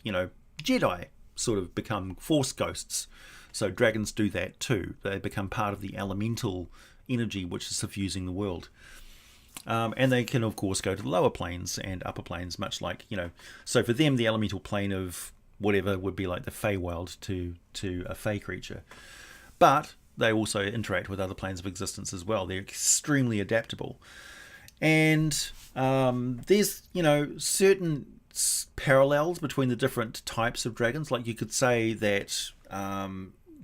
[SPEAKER 1] Jedi sort of become force ghosts. So dragons do that too. They become part of the elemental energy which is suffusing the world. And they can, of course, go to the lower planes and upper planes, much like, so for them, the elemental plane of whatever would be like the Feywild to a Fey creature. But they also interact with other planes of existence as well. They're extremely adaptable. And there's, certain parallels between the different types of dragons. Like you could say that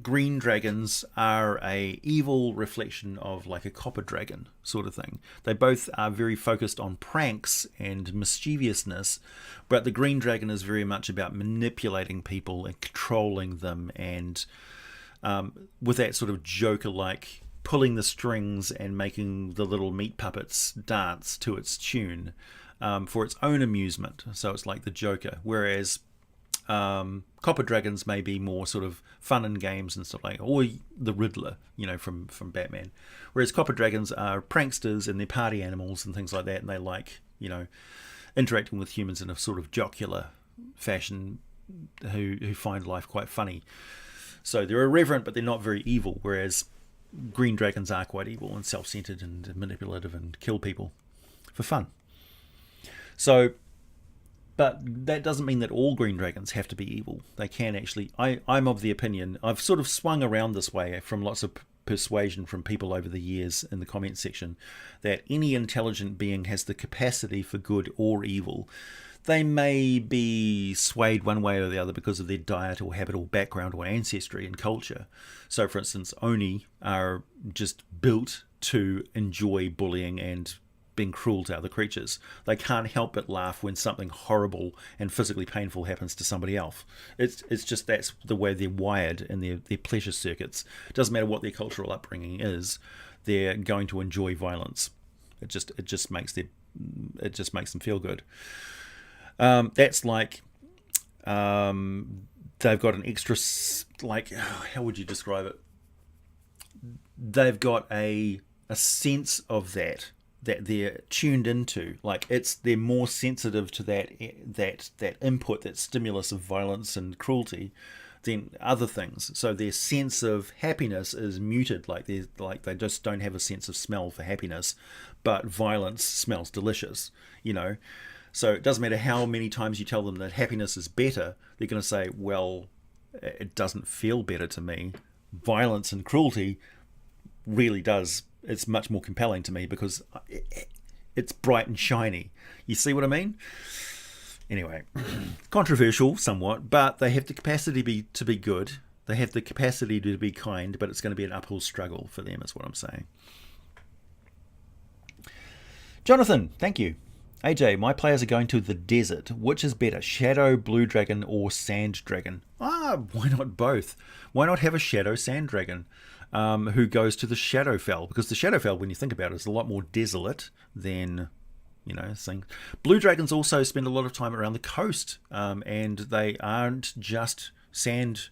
[SPEAKER 1] green dragons are a evil reflection of like a copper dragon sort of thing. They both are very focused on pranks and mischievousness, but the green dragon is very much about manipulating people and controlling them, and with that sort of Joker like pulling the strings and making the little meat puppets dance to its tune for its own amusement. So it's like the Joker, whereas copper dragons may be more sort of fun and games and stuff like that, or the Riddler, from Batman. Whereas copper dragons are pranksters and they're party animals and things like that, and they like, interacting with humans in a sort of jocular fashion, who find life quite funny. So they're irreverent, but they're not very evil, whereas green dragons are quite evil and self-centered and manipulative and kill people for fun. So, but that doesn't mean that all green dragons have to be evil. They can actually. I'm of the opinion, I've sort of swung around this way from lots of persuasion from people over the years in the comment section, that any intelligent being has the capacity for good or evil. They may be swayed one way or the other because of their diet or habit or background or ancestry and culture. So, for instance, Oni are just built to enjoy bullying and being cruel to other creatures. They can't help but laugh when something horrible and physically painful happens to somebody else. It's just that's the way they're wired in their pleasure circuits. It doesn't matter what their cultural upbringing is, they're going to enjoy violence. It just makes them feel good. That's like they've got an extra, like, how would you describe it? They've got a sense of that they're tuned into. Like they're more sensitive to that input, that stimulus of violence and cruelty than other things. So their sense of happiness is muted. Like they just don't have a sense of smell for happiness, but violence smells delicious. So it doesn't matter how many times you tell them that happiness is better, they're going to say, well, it doesn't feel better to me. Violence and cruelty really does. It's much more compelling to me because it's bright and shiny. You see what I mean? Anyway, controversial somewhat, but they have the capacity to be good. They have the capacity to be kind, but it's going to be an uphill struggle for them, is what I'm saying. Jonathan, thank you. AJ, my players are going to the desert. Which is better, Shadow Blue Dragon or Sand Dragon? Why not both? Why not have a Shadow Sand Dragon who goes to the Shadowfell? Because the Shadowfell, when you think about it, is a lot more desolate than, things. Blue Dragons also spend a lot of time around the coast, and they aren't just sand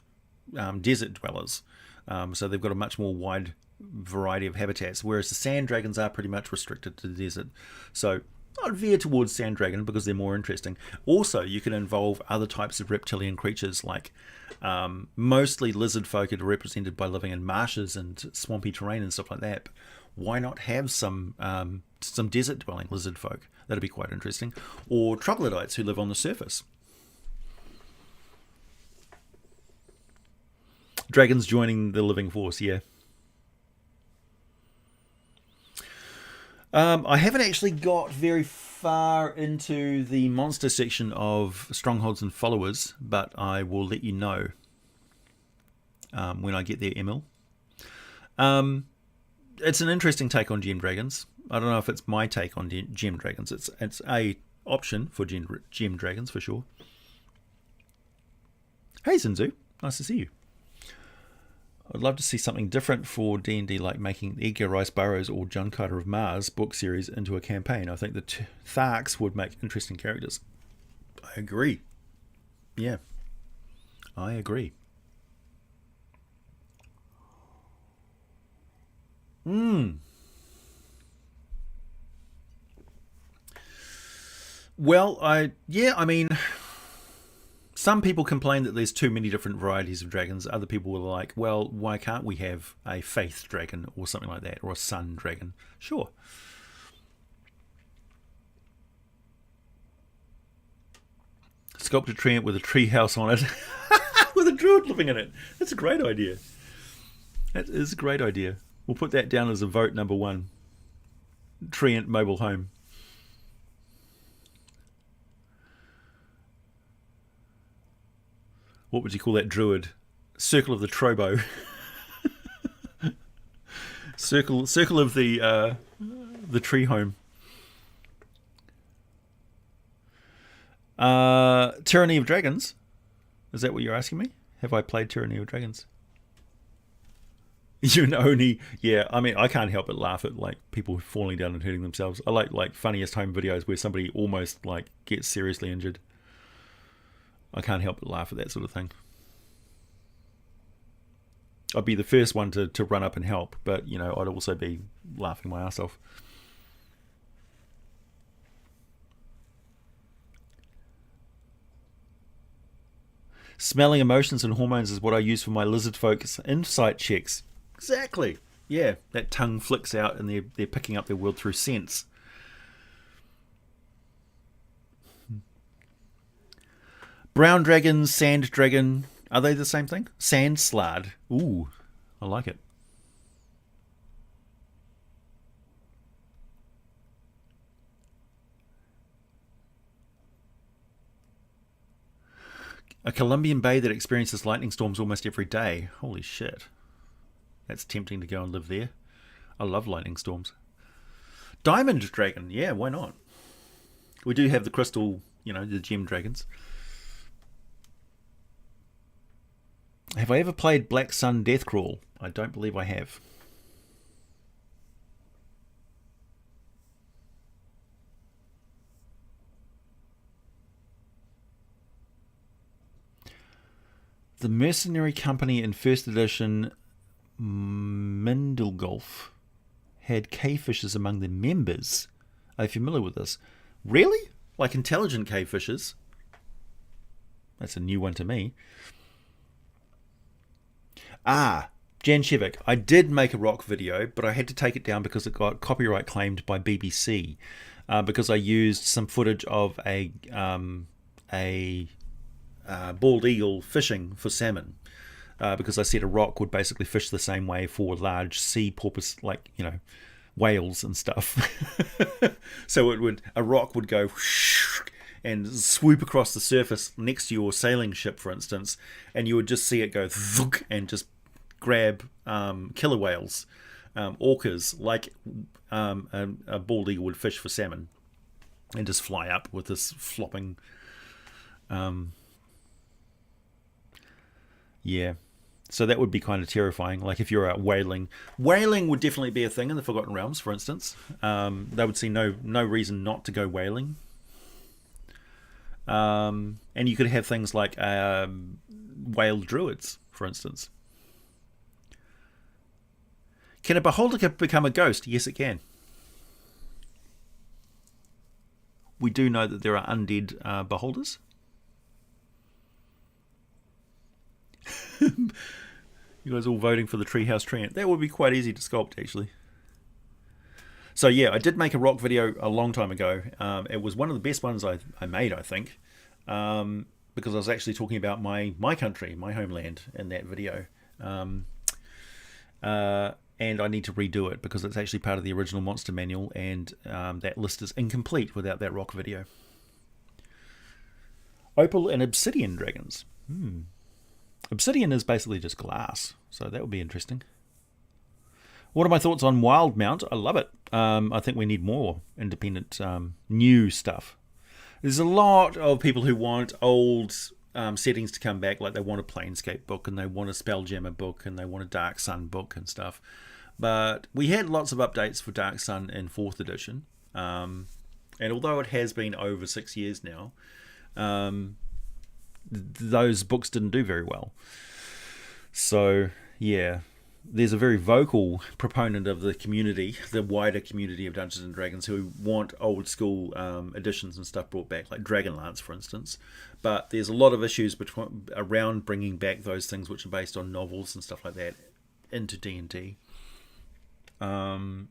[SPEAKER 1] desert dwellers. So they've got a much more wide variety of habitats, whereas the Sand Dragons are pretty much restricted to the desert. So I'd veer towards Sand Dragon because they're more interesting. Also, you can involve other types of reptilian creatures, like mostly lizard folk are represented by living in marshes and swampy terrain and stuff like that. But why not have some desert dwelling lizard folk? That'd be quite interesting. Or troglodytes who live on the surface. Dragons joining the living force, yeah. I haven't actually got very far into the monster section of Strongholds and Followers, but I will let you know when I get there, Emil. It's an interesting take on Gem Dragons. I don't know if it's my take on Gem Dragons. It's a option for Gem Dragons for sure. Hey Zinzu, nice to see you. I'd love to see something different for D&D, like making Edgar Rice Burroughs or John Carter of Mars book series into a campaign. I think the Tharks would make interesting characters. I agree. Yeah, I agree. Well, I mean, some people complain that there's too many different varieties of dragons. Other people were like, well, why can't we have a faith dragon or something like that, or a sun dragon? Sure. Sculpt a treant with a tree house on it with a druid living in it. That's a great idea. That is a great idea. We'll put that down as a vote number 1. Treant mobile home. What would you call that druid? Circle of the Trobo. circle of the tree home. Tyranny of Dragons. Is that what you're asking me? Have I played Tyranny of Dragons? You know, only, yeah, I mean, I can't help but laugh at like people falling down and hurting themselves. I like funniest home videos where somebody almost like gets seriously injured. I can't help but laugh at that sort of thing. I'd be the first one to run up and help, but you know, I'd also be laughing my ass off. Smelling emotions and hormones is what I use for my lizard folks insight checks. Exactly. Yeah, that tongue flicks out and they're picking up their world through sense. Brown dragon, sand dragon. Are they the same thing? Sand slard. Ooh, I like it. A Colombian bay that experiences lightning storms almost every day. Holy shit. That's tempting to go and live there. I love lightning storms. Diamond dragon. Yeah, why not? We do have the crystal, you know, the gem dragons. Have I ever played Black Sun Deathcrawl? I don't believe I have. The mercenary company in first edition Mindlegolf had cave-fishers among their members. Are you familiar with this? Really? Like intelligent cave-fishers? That's a new one to me. Ah, Jan Shevik. I did make a rock video, but I had to take it down because it got copyright claimed by BBC because I used some footage of a bald eagle fishing for salmon. Because I said a rock would basically fish the same way for large sea porpoise, like, you know, whales and stuff. So a rock would go and swoop across the surface next to your sailing ship, for instance, and you would just see it go and just grab killer whales, orcas, like a bald eagle would fish for salmon, and just fly up with this flopping. Yeah. So that would be kind of terrifying. Like if you're out whaling. Whaling would definitely be a thing in the Forgotten Realms, for instance. They would see no reason not to go whaling. And you could have things like whale druids, for instance. Can a beholder become a ghost? Yes, it can. We do know that there are undead beholders. You guys all voting for the Treehouse Treant. That would be quite easy to sculpt, actually. So yeah, I did make a rock video a long time ago. It was one of the best ones I made, I think, because I was actually talking about my country, my homeland, in that video. and I need to redo it because it's actually part of the original monster manual, and that list is incomplete without that rock video. Opal and Obsidian dragons. Obsidian is basically just glass, so that would be interesting. What are my thoughts on Wildmount? I love it. I think we need more independent, new stuff. There's a lot of people who want old settings to come back, like they want a Planescape book, and they want a Spelljammer book, and they want a Dark Sun book and stuff. But we had lots of updates for Dark Sun in 4th edition, and although it has been over 6 years now, those books didn't do very well. So, yeah, there's a very vocal proponent of the community, the wider community of Dungeons and Dragons, who want old school editions and stuff brought back, like Dragonlance, for instance. But there's a lot of issues around bringing back those things which are based on novels and stuff like that into D&D. And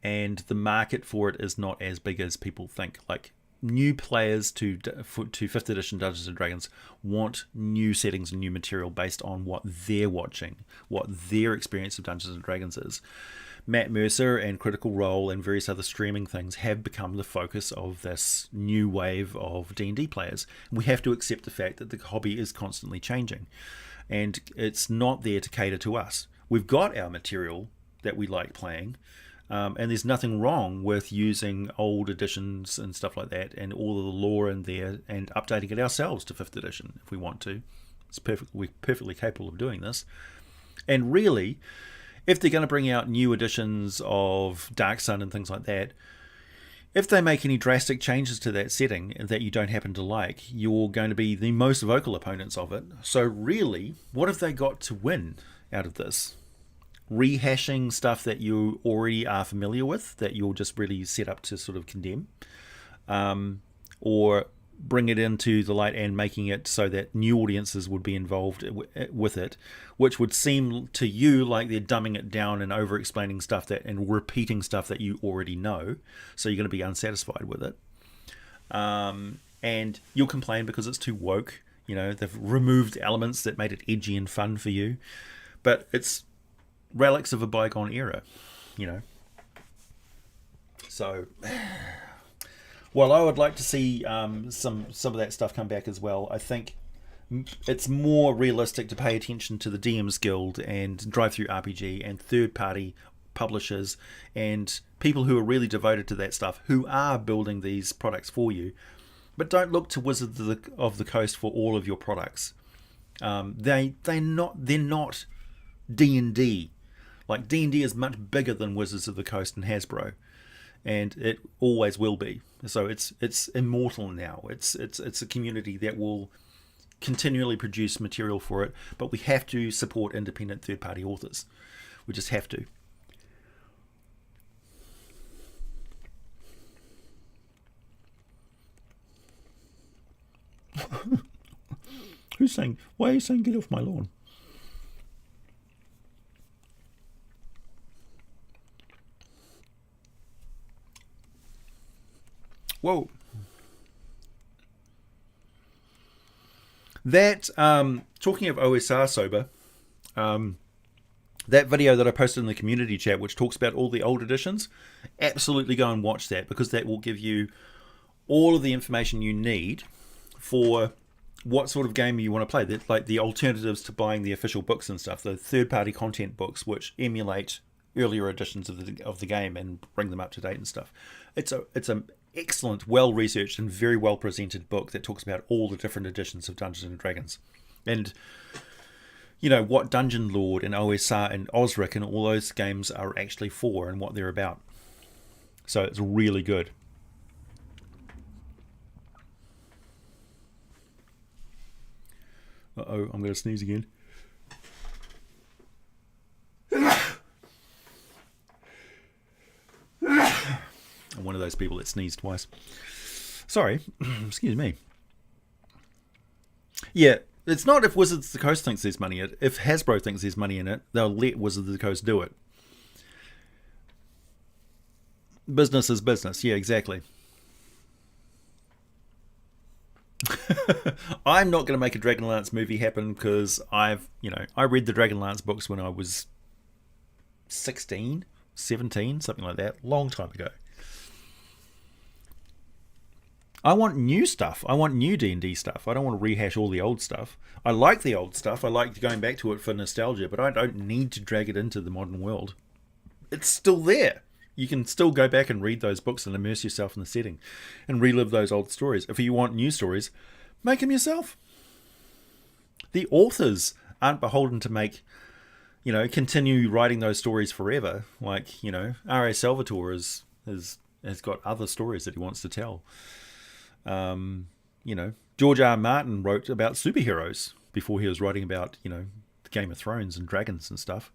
[SPEAKER 1] the market for it is not as big as people think. Like, new players to 5th edition Dungeons and Dragons want new settings and new material based on what they're watching, what their experience of Dungeons and Dragons is. Matt Mercer and Critical Role and various other streaming things have become the focus of this new wave of D&D players. We have to accept the fact that the hobby is constantly changing, and it's not there to cater to us. We've got our material that we like playing, and there's nothing wrong with using old editions and stuff like that and all of the lore in there and updating it ourselves to 5th edition if we want to. We're perfectly capable of doing this. And really, if they're going to bring out new editions of Dark Sun and things like that, if they make any drastic changes to that setting that you don't happen to like, you're going to be the most vocal opponents of it. So really, what have they got to win out of this? Rehashing stuff that you already are familiar with, that you're just really set up to sort of condemn, or bring it into the light and making it so that new audiences would be involved with it, which would seem to you like they're dumbing it down and over-explaining stuff that and repeating stuff that you already know, so you're going to be unsatisfied with it. And you'll complain because it's too woke. You know, they've removed elements that made it edgy and fun for you, but it's relics of a bygone era, you know. So, while I would like to see some of that stuff come back as well, I think it's more realistic to pay attention to the DM's Guild and Drive-Thru RPG and third-party publishers and people who are really devoted to that stuff, who are building these products for you. But don't look to Wizards of the Coast for all of your products. They're not D&D. Like, D&D is much bigger than Wizards of the Coast and Hasbro, and it always will be. So it's immortal now. It's a community that will continually produce material for it, but we have to support independent third-party authors. We just have to. Why are you saying get off my lawn? Whoa. That, talking of OSR sober, that video that I posted in the community chat, which talks about all the old editions, absolutely go and watch that, because that will give you all of the information you need for what sort of game you want to play. Like the alternatives to buying the official books and stuff, the third-party content books, which emulate earlier editions of the game and bring them up to date and stuff. It's an excellent, well-researched and very well-presented book that talks about all the different editions of Dungeons and Dragons, and you know what Dungeon Lord and OSR and Osric and all those games are actually for and what they're about. So it's really good. Uh-oh, I'm going to sneeze again. I'm one of those people that sneezed twice. Sorry. Excuse me. Yeah, it's not if Wizards of the Coast thinks there's money in it. If Hasbro thinks there's money in it, they'll let Wizards of the Coast do it. Business is business. Yeah, exactly. I'm not going to make a Dragonlance movie happen because I read the Dragonlance books when I was 16, 17, something like that, long time ago. I want new stuff. I want new D&D stuff. I don't want to rehash all the old stuff. I like the old stuff. I like going back to it for nostalgia, but I don't need to drag it into the modern world. It's still there. You can still go back and read those books and immerse yourself in the setting and relive those old stories. If you want new stories, make them yourself. The authors aren't beholden to make, continue writing those stories forever. Like, R.A. Salvatore has got other stories that he wants to tell. George R. Martin wrote about superheroes before he was writing about, Game of Thrones and dragons and stuff.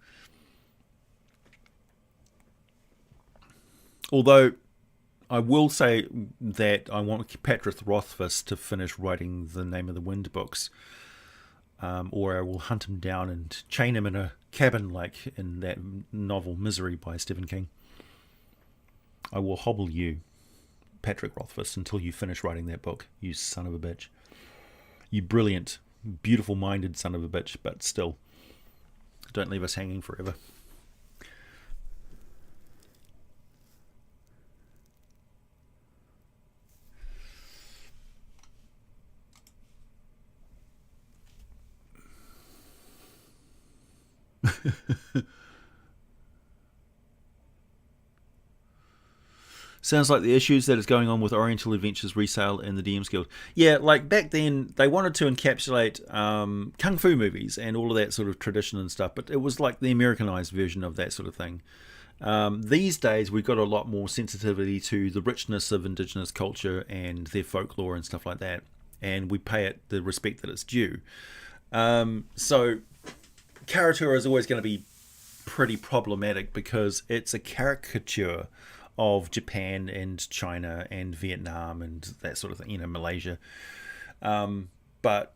[SPEAKER 1] Although I will say that I want Patrick Rothfuss to finish writing the Name of the Wind books, or I will hunt him down and chain him in a cabin like in that novel Misery by Stephen King. I will hobble you, Patrick Rothfuss, until you finish writing that book, you son of a bitch. You brilliant, beautiful-minded son of a bitch, but still, don't leave us hanging forever. Sounds like the issues that is going on with Oriental Adventures resale and the DMs Guild. Yeah, like back then, they wanted to encapsulate kung fu movies and all of that sort of tradition and stuff, but it was like the Americanized version of that sort of thing. These days, we've got a lot more sensitivity to the richness of indigenous culture and their folklore and stuff like that, and we pay it the respect that it's due. So, Karatura is always going to be pretty problematic because it's a caricature of Japan and China and Vietnam and that sort of thing, Malaysia. But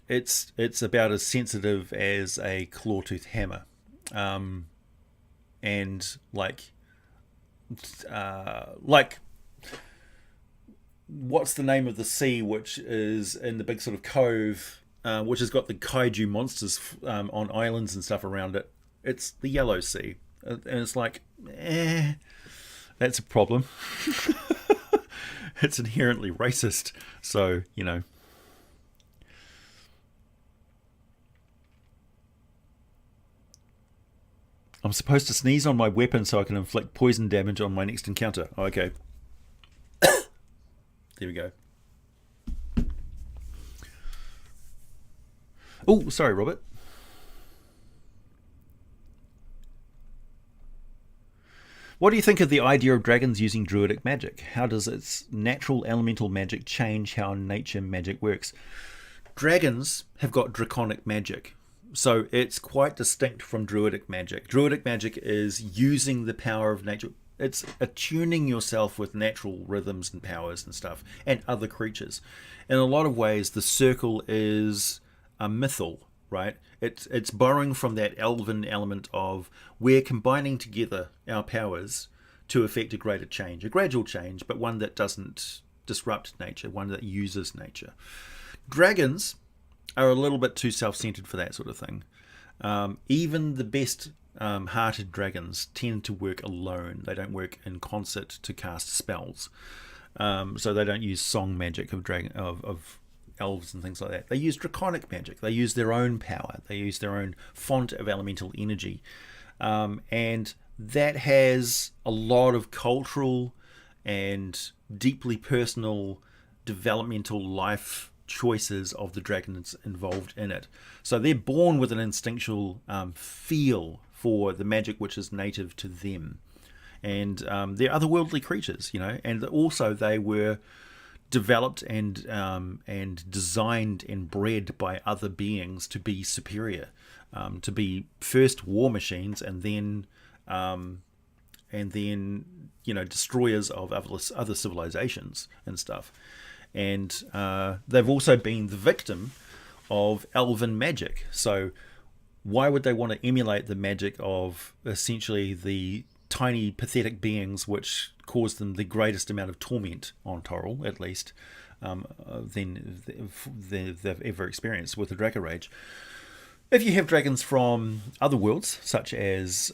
[SPEAKER 1] it's about as sensitive as a claw-tooth hammer. And like what's the name of the sea which is in the big sort of cove, which has got the kaiju monsters on islands and stuff around it? It's the Yellow Sea. And it's like, that's a problem. It's inherently racist. So, I'm supposed to sneeze on my weapon so I can inflict poison damage on my next encounter. Oh, okay. There we go. Oh, sorry, Robert. What do you think of the idea of dragons using druidic magic? How does its natural elemental magic change how nature magic works? Dragons have got draconic magic, so it's quite distinct from druidic magic. Druidic magic is using the power of nature. It's attuning yourself with natural rhythms and powers and stuff, and other creatures. In a lot of ways, the circle is a mythal, right? It's borrowing from that elven element of we're combining together our powers to effect a greater change, a gradual change, but one that doesn't disrupt nature, one that uses nature. Dragons are a little bit too self-centered for that sort of thing. Even the best hearted dragons tend to work alone. They don't work in concert to cast spells. So they don't use song magic of elves and things like that. They use draconic magic. They use their own power. They use their own font of elemental energy. And that has a lot of cultural and deeply personal developmental life choices of the dragons involved in it. So they're born with an instinctual feel for the magic which is native to them. And they're otherworldly creatures, and also they were developed and designed and bred by other beings to be superior, to be first war machines and then destroyers of other civilizations and stuff. And they've also been the victim of elven magic. So why would they want to emulate the magic of essentially the tiny pathetic beings which caused them the greatest amount of torment on Toril, at least, than they've ever experienced with the Draco Rage? If you have dragons from other worlds, such as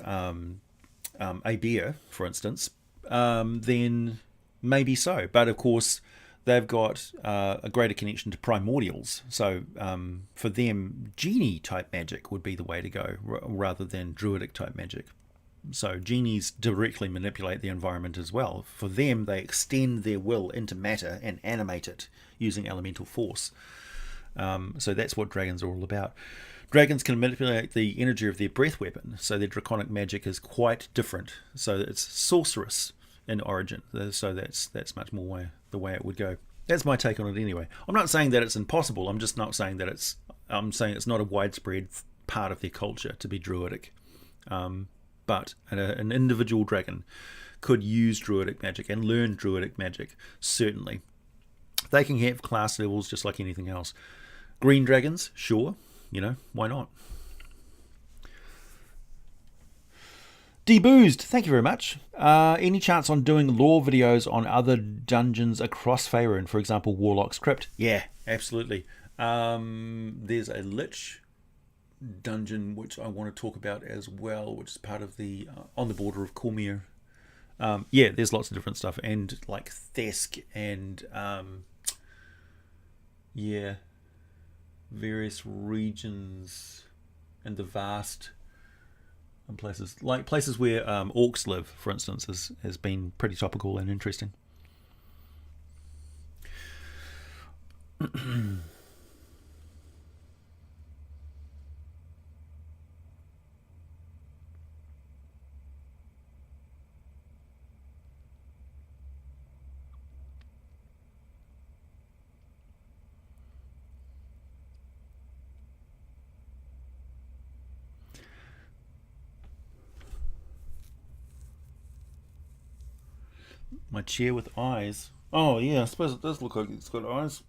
[SPEAKER 1] Abia, for instance, then maybe so. But of course, they've got a greater connection to primordials. So for them, genie type magic would be the way to go, rather than druidic type magic. So genies directly manipulate the environment as well. For them, they extend their will into matter and animate it using elemental force. So that's what dragons are all about. Dragons can manipulate the energy of their breath weapon, so their draconic magic is quite different. So it's sorceress in origin. So that's much more the way it would go. That's my take on it anyway. I'm not saying that it's impossible. I'm just not saying that it's... I'm saying it's not a widespread part of their culture to be druidic. But an individual dragon could use druidic magic and learn druidic magic, certainly. They can have class levels just like anything else. Green dragons, sure, why not? Deboozed, thank you very much. Any chance on doing lore videos on other dungeons across Faerun, for example, Warlock's Crypt? Yeah, absolutely. There's a Lich dungeon which I want to talk about as well, which is part of the on the border of Cormier. Yeah, there's lots of different stuff, and like Thesk and various regions and the vast places where orcs live, for instance, has been pretty topical and interesting. My chair with eyes. Oh, yeah, I suppose it does look like it's got eyes.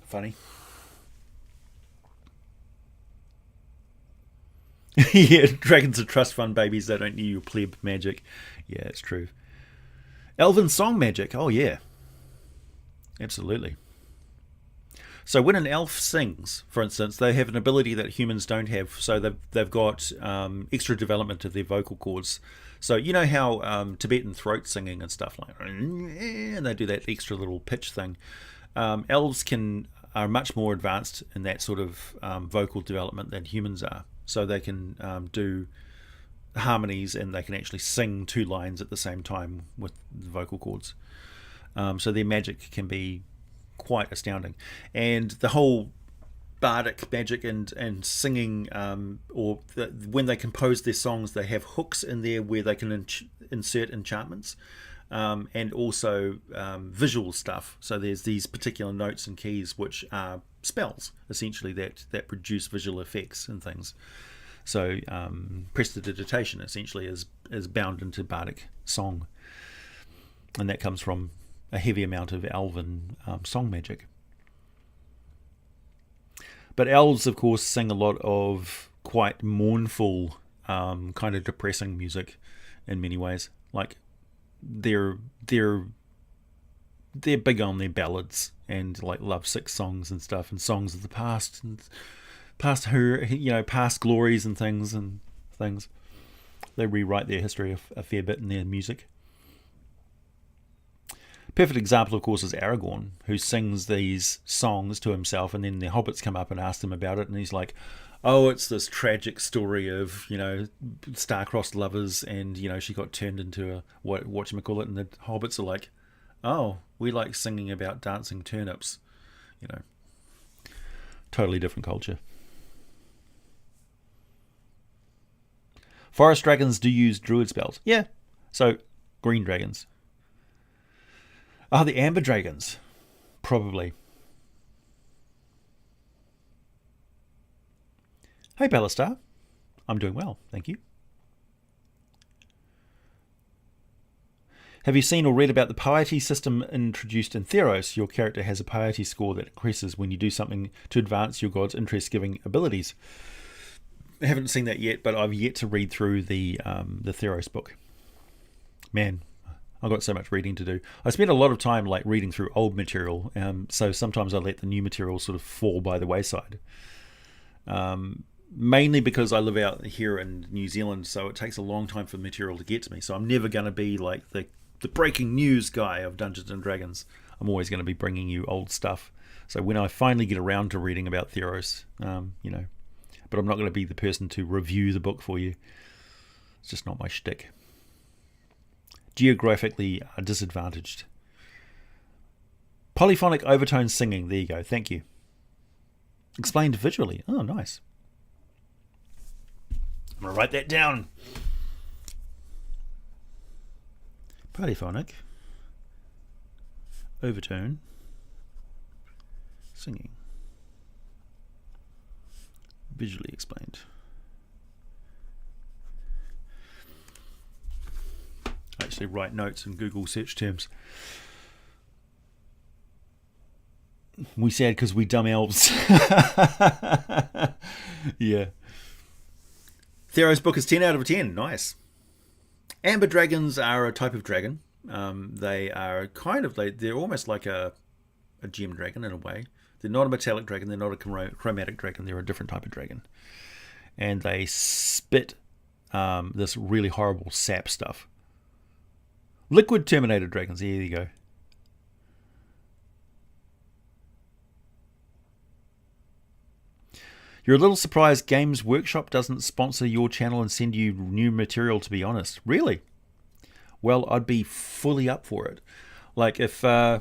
[SPEAKER 1] Funny. Yeah, dragons are trust fund babies. They don't need your pleb magic. Yeah, it's true. Elven song magic. Oh, yeah. Absolutely. So when an elf sings, for instance, they have an ability that humans don't have. So they've got extra development of their vocal cords. So you know how Tibetan throat singing and stuff like, and they do that extra little pitch thing. Elves are much more advanced in that sort of vocal development than humans are. So they can do harmonies, and they can actually sing two lines at the same time with the vocal cords. So their magic can be quite astounding, and the whole bardic magic and singing, when they compose their songs, they have hooks in there where they can insert enchantments, and also visual stuff. So there's these particular notes and keys which are spells, essentially, that produce visual effects and things. So prestidigitation essentially is bound into bardic song, and that comes from a heavy amount of elven song magic. But elves, of course, sing a lot of quite mournful, kind of depressing music in many ways. Like they're big on their ballads and like lovesick songs and stuff, and songs of the past and past glories and things. They rewrite their history a fair bit in their music. Perfect example, of course, is Aragorn, who sings these songs to himself, and then the hobbits come up and ask him about it, and he's like, oh, it's this tragic story of, star-crossed lovers, and, she got turned into a, whatchamacallit, and the hobbits are like, oh, we like singing about dancing turnips. Totally different culture. Forest dragons do use druid spells. Yeah, so green dragons. The amber dragons. Probably. Hey, Ballastar. I'm doing well, thank you. Have you seen or read about the piety system introduced in Theros? Your character has a piety score that increases when you do something to advance your god's interest-giving abilities. I haven't seen that yet, but I've yet to read through the Theros book. Man, I've got so much reading to do. I spend a lot of time reading through old material, so sometimes I let the new material sort of fall by the wayside. Mainly because I live out here in New Zealand, so it takes a long time for the material to get to me. So I'm never going to be like the breaking news guy of Dungeons and Dragons. I'm always going to be bringing you old stuff. So when I finally get around to reading about Theros, you know, but I'm not going to be the person to review the book for you. It's just not my shtick. Geographically disadvantaged. Polyphonic overtone singing. There you go. Thank you. Explained visually. Oh, nice. I'm going to write that down. Polyphonic overtone singing. Visually explained. I actually write notes in Google search terms. We sad because we dumb elves. Yeah. Theros book is 10 out of 10. Nice. Amber dragons are a type of dragon. They are they're almost like a gem dragon in a way. They're not a metallic dragon. They're not a chromatic dragon. They're a different type of dragon. And they spit this really horrible sap stuff. Liquid Terminator dragons. There you go. You're a little surprised Games Workshop doesn't sponsor your channel and send you new material, to be honest. Really? Well, I'd be fully up for it. Like if yeah.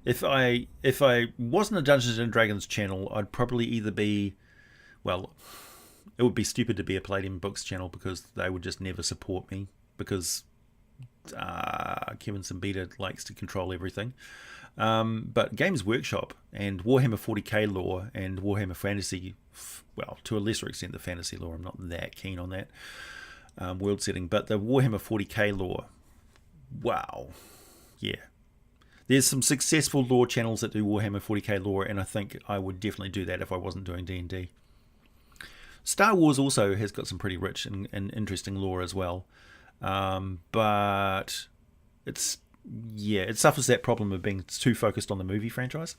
[SPEAKER 1] If I wasn't a Dungeons and Dragons channel, I'd probably either be, well, it would be stupid to be a Palladium Books channel because they would just never support me because Kevin Simbita likes to control everything. But Games Workshop and Warhammer 40k lore and Warhammer Fantasy, well, to a lesser extent the Fantasy lore, I'm not that keen on that world setting, but the Warhammer 40k lore, wow, yeah. There's some successful lore channels that do Warhammer 40k lore, and I think I would definitely do that if I wasn't doing D&D. Star Wars also has got some pretty rich and interesting lore as well, but it suffers that problem of being too focused on the movie franchise,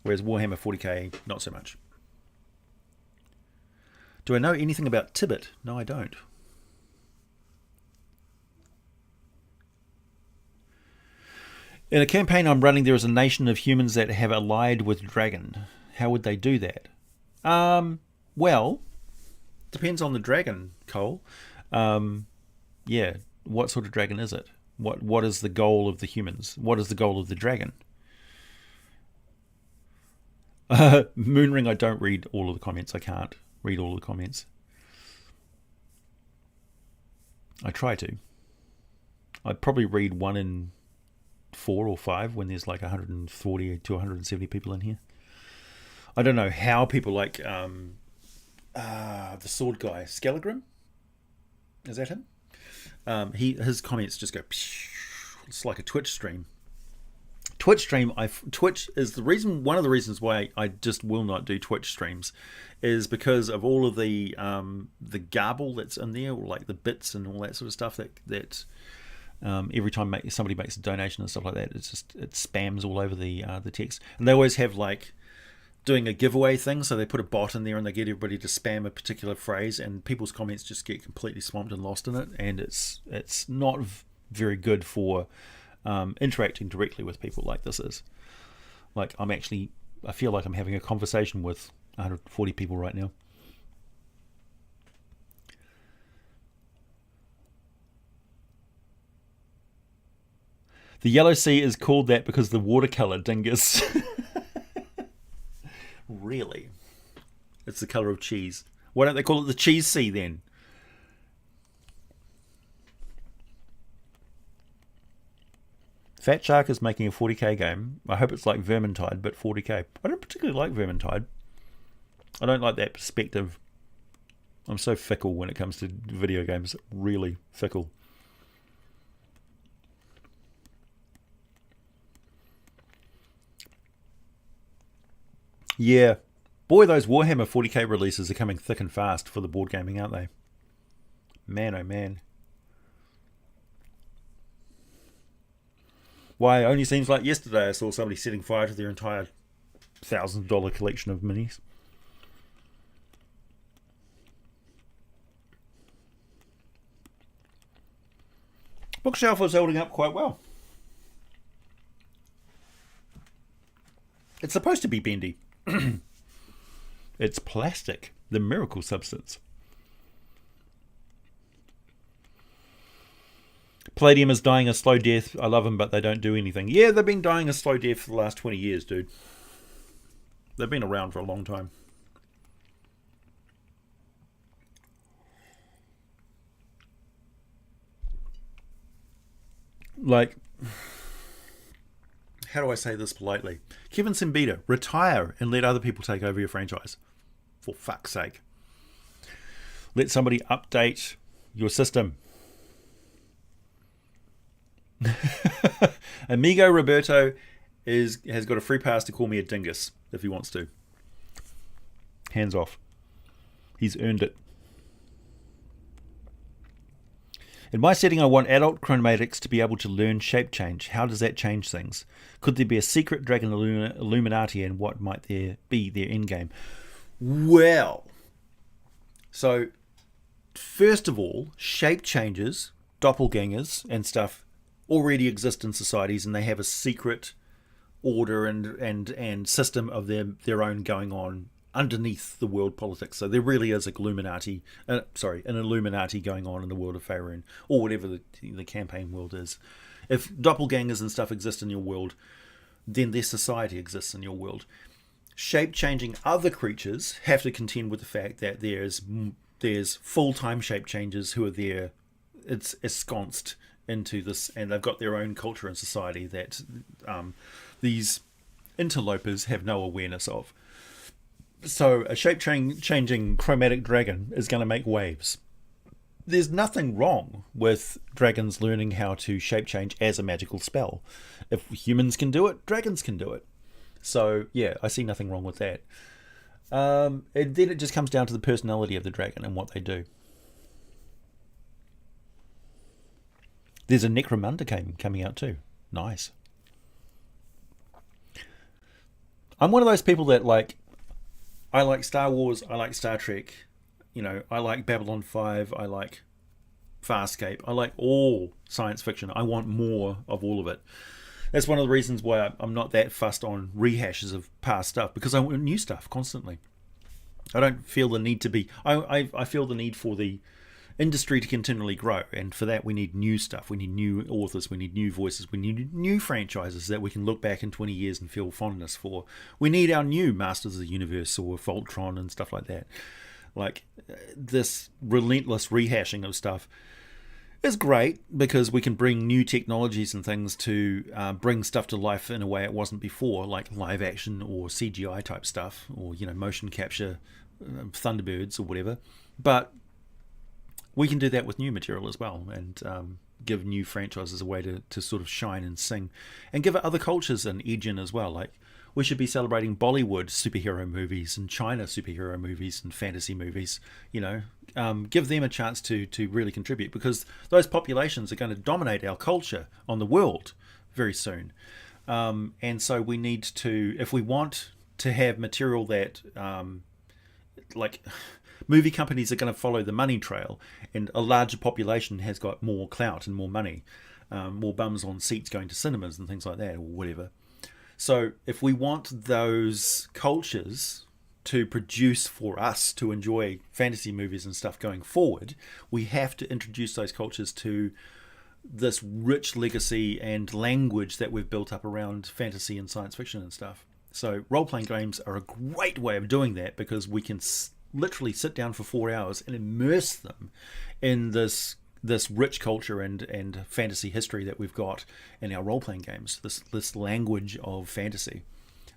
[SPEAKER 1] whereas Warhammer 40k, not so much. Do I know anything about Tibet? No, I don't. In a campaign I'm running, there is a nation of humans that have allied with dragon. How would they do that? Well, depends on the dragon, Cole. Yeah, what sort of dragon is it? What is the goal of the humans? What is the goal of the dragon? Moonring, I don't read all of the comments. I can't read all of the comments. I try to. I'd probably read 1 in 4 or 5 when there's like 140 to 170 people in here. I don't know how people like the sword guy, Skelegrim. Is that him? His comments just go. It's like a Twitch stream. Twitch is the reason. One of the reasons why I just will not do Twitch streams is because of all of the garble that's in there, or like the bits and all that sort of stuff that every time somebody makes a donation and stuff like that, it spams all over the text. And they always have like doing a giveaway thing, so they put a bot in there and they get everybody to spam a particular phrase, and people's comments just get completely swamped and lost in it, and it's not very good for interacting directly with people like this is. Like I feel like I'm having a conversation with 140 people right now. The Yellow Sea is called that because the watercolor dingus. Really? It's the color of cheese. Why don't they call it the Cheese Sea then? Fat Shark is making a 40k game. I hope it's like Vermintide, but 40k. I don't particularly like Vermintide. I don't like that perspective. I'm so fickle when it comes to video games. Really fickle. Yeah. Boy, those Warhammer 40k releases are coming thick and fast for the board gaming, aren't they? Man, oh man. Why, it only seems like yesterday I saw somebody setting fire to their entire $1,000 collection of minis. Bookshelf is holding up quite well. It's supposed to be bendy. It's plastic, the miracle substance. Palladium is dying a slow death. I love them, but they don't do anything. Yeah, they've been dying a slow death for the last 20 years, dude. They've been around for a long time. Like, how do I say this politely? Kevin Simbita, retire and let other people take over your franchise. For fuck's sake. Let somebody update your system. Amigo Roberto has got a free pass to call me a dingus if he wants to. Hands off. He's earned it. In my setting, I want adult chromatics to be able to learn shape change. How does that change things? Could there be a secret dragon Illuminati, and what might there be their endgame? Well, so first of all, shape changes, doppelgangers and stuff already exist in societies, and they have a secret order and system of their own going on underneath the world politics. So there really is a Illuminati, an Illuminati going on in the world of Faerun, or whatever the campaign world is. If doppelgangers and stuff exist in your world, then their society exists in your world. Shape-changing other creatures have to contend with the fact that there's full-time shape changers who are there. It's ensconced into this, and they've got their own culture and society that these interlopers have no awareness of. So a shape-changing chromatic dragon is going to make waves. There's nothing wrong with dragons learning how to shape change as a magical spell. If humans can do it, dragons can do it. So yeah, I see nothing wrong with that. And then it just comes down to the personality of the dragon and what they do. There's a Necromunda coming out too. Nice. I'm one of those people that I like Star Wars, I like Star Trek, I like Babylon 5, I like Farscape, I like all science fiction. I want more of all of it. That's one of the reasons why I'm not that fussed on rehashes of past stuff, because I want new stuff constantly. I don't feel the need to be... I feel the need for the industry to continually grow, and for that we need new stuff. We need new authors, we need new voices, we need new franchises that we can look back in 20 years and feel fondness for. We need our new Masters of the Universe or Voltron and stuff like that. This relentless rehashing of stuff is great because we can bring new technologies and things to bring stuff to life in a way it wasn't before, like live action or CGI type stuff, or motion capture, Thunderbirds or whatever. But we can do that with new material as well, and give new franchises a way to sort of shine and sing, and give other cultures an edge in as well. Like, we should be celebrating Bollywood superhero movies and China superhero movies and fantasy movies. Give them a chance to really contribute, because those populations are going to dominate our culture on the world very soon. And so we need to, if we want to have material that movie companies are going to follow the money trail, and a larger population has got more clout and more money, more bums on seats going to cinemas and things like that, or whatever. So if we want those cultures to produce for us to enjoy fantasy movies and stuff going forward, we have to introduce those cultures to this rich legacy and language that we've built up around fantasy and science fiction and stuff. So role-playing games are a great way of doing that, because we can literally sit down for 4 hours and immerse them in this rich culture and fantasy history that we've got in our role-playing games, this language of fantasy.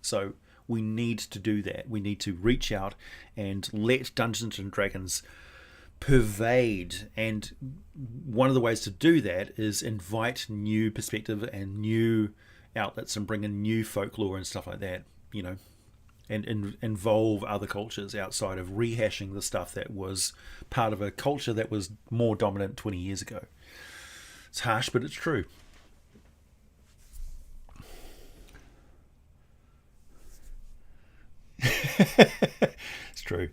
[SPEAKER 1] So we need to do that. We need to reach out and let Dungeons and Dragons pervade, and one of the ways to do that is invite new perspective and new outlets and bring in new folklore and stuff like that, and involve other cultures outside of rehashing the stuff that was part of a culture that was more dominant 20 years ago. It's harsh, but it's true. It's true.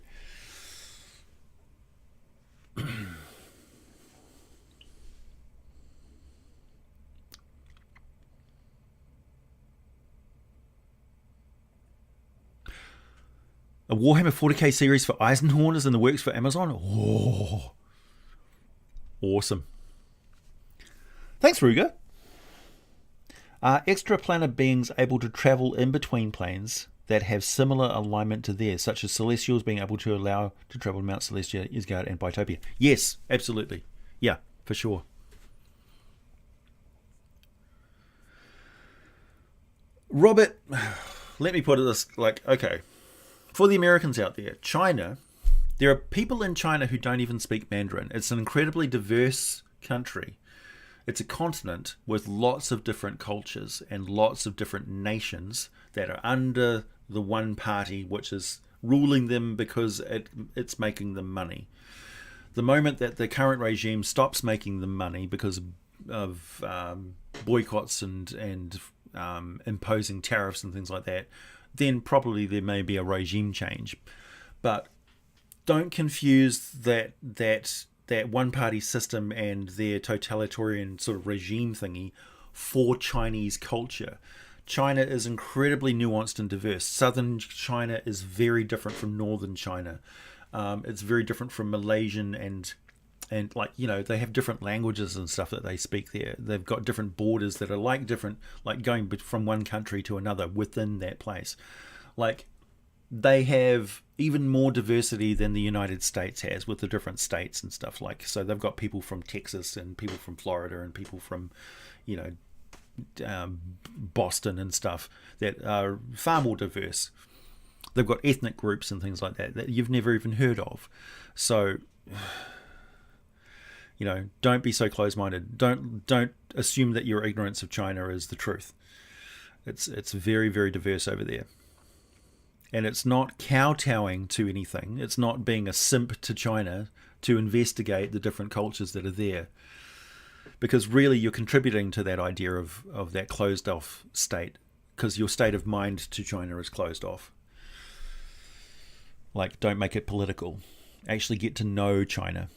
[SPEAKER 1] A Warhammer 40k series for Eisenhorn is in the works for Amazon. Oh, awesome. Thanks, Ruger. Are extraplanar beings able to travel in between planes that have similar alignment to theirs, such as Celestials being able to allow to travel to Mount Celestia, Isgard, and Bytopia? Yes, absolutely. Yeah, for sure. Robert, let me put it this, okay. For the Americans out there, China, there are people in China who don't even speak Mandarin. It's an incredibly diverse country. It's a continent with lots of different cultures and lots of different nations that are under the one party which is ruling them because it's making them money. The moment that the current regime stops making them money because of boycotts and imposing tariffs and things like that, then probably there may be a regime change. But don't confuse that one-party system and their totalitarian sort of regime thingy for Chinese culture. China is incredibly nuanced and diverse. Southern China is very different from northern China. It's very different from Malaysian and they have different languages and stuff that they speak there. They've got different borders that are different, going from one country to another within that place. They have even more diversity than the United States has with the different states and stuff. So they've got people from Texas and people from Florida and people from, Boston and stuff that are far more diverse. They've got ethnic groups and things like that you've never even heard of. So, don't be so close-minded. Don't assume that your ignorance of China is the truth. It's very, very diverse over there. And it's not kowtowing to anything. It's not being a simp to China to investigate the different cultures that are there. Because really you're contributing to that idea of that closed off state. Because your state of mind to China is closed off. Don't make it political. Actually get to know China.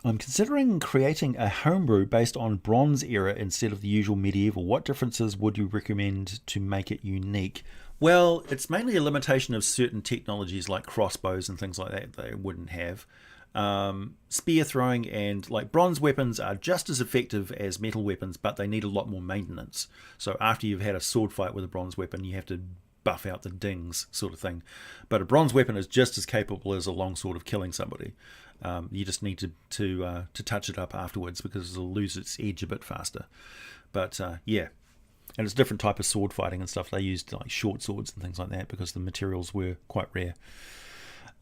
[SPEAKER 1] I'm considering creating a homebrew based on Bronze Era instead of the usual medieval. What differences would you recommend to make it unique? Well, it's mainly a limitation of certain technologies like crossbows and things like that they wouldn't have. Spear throwing and bronze weapons are just as effective as metal weapons, but they need a lot more maintenance. So after you've had a sword fight with a bronze weapon, you have to buff out the dings sort of thing. But a bronze weapon is just as capable as a longsword of killing somebody. You just need to touch it up afterwards because it'll lose its edge a bit faster. But yeah, and it's a different type of sword fighting and stuff. They used short swords and things like that because the materials were quite rare.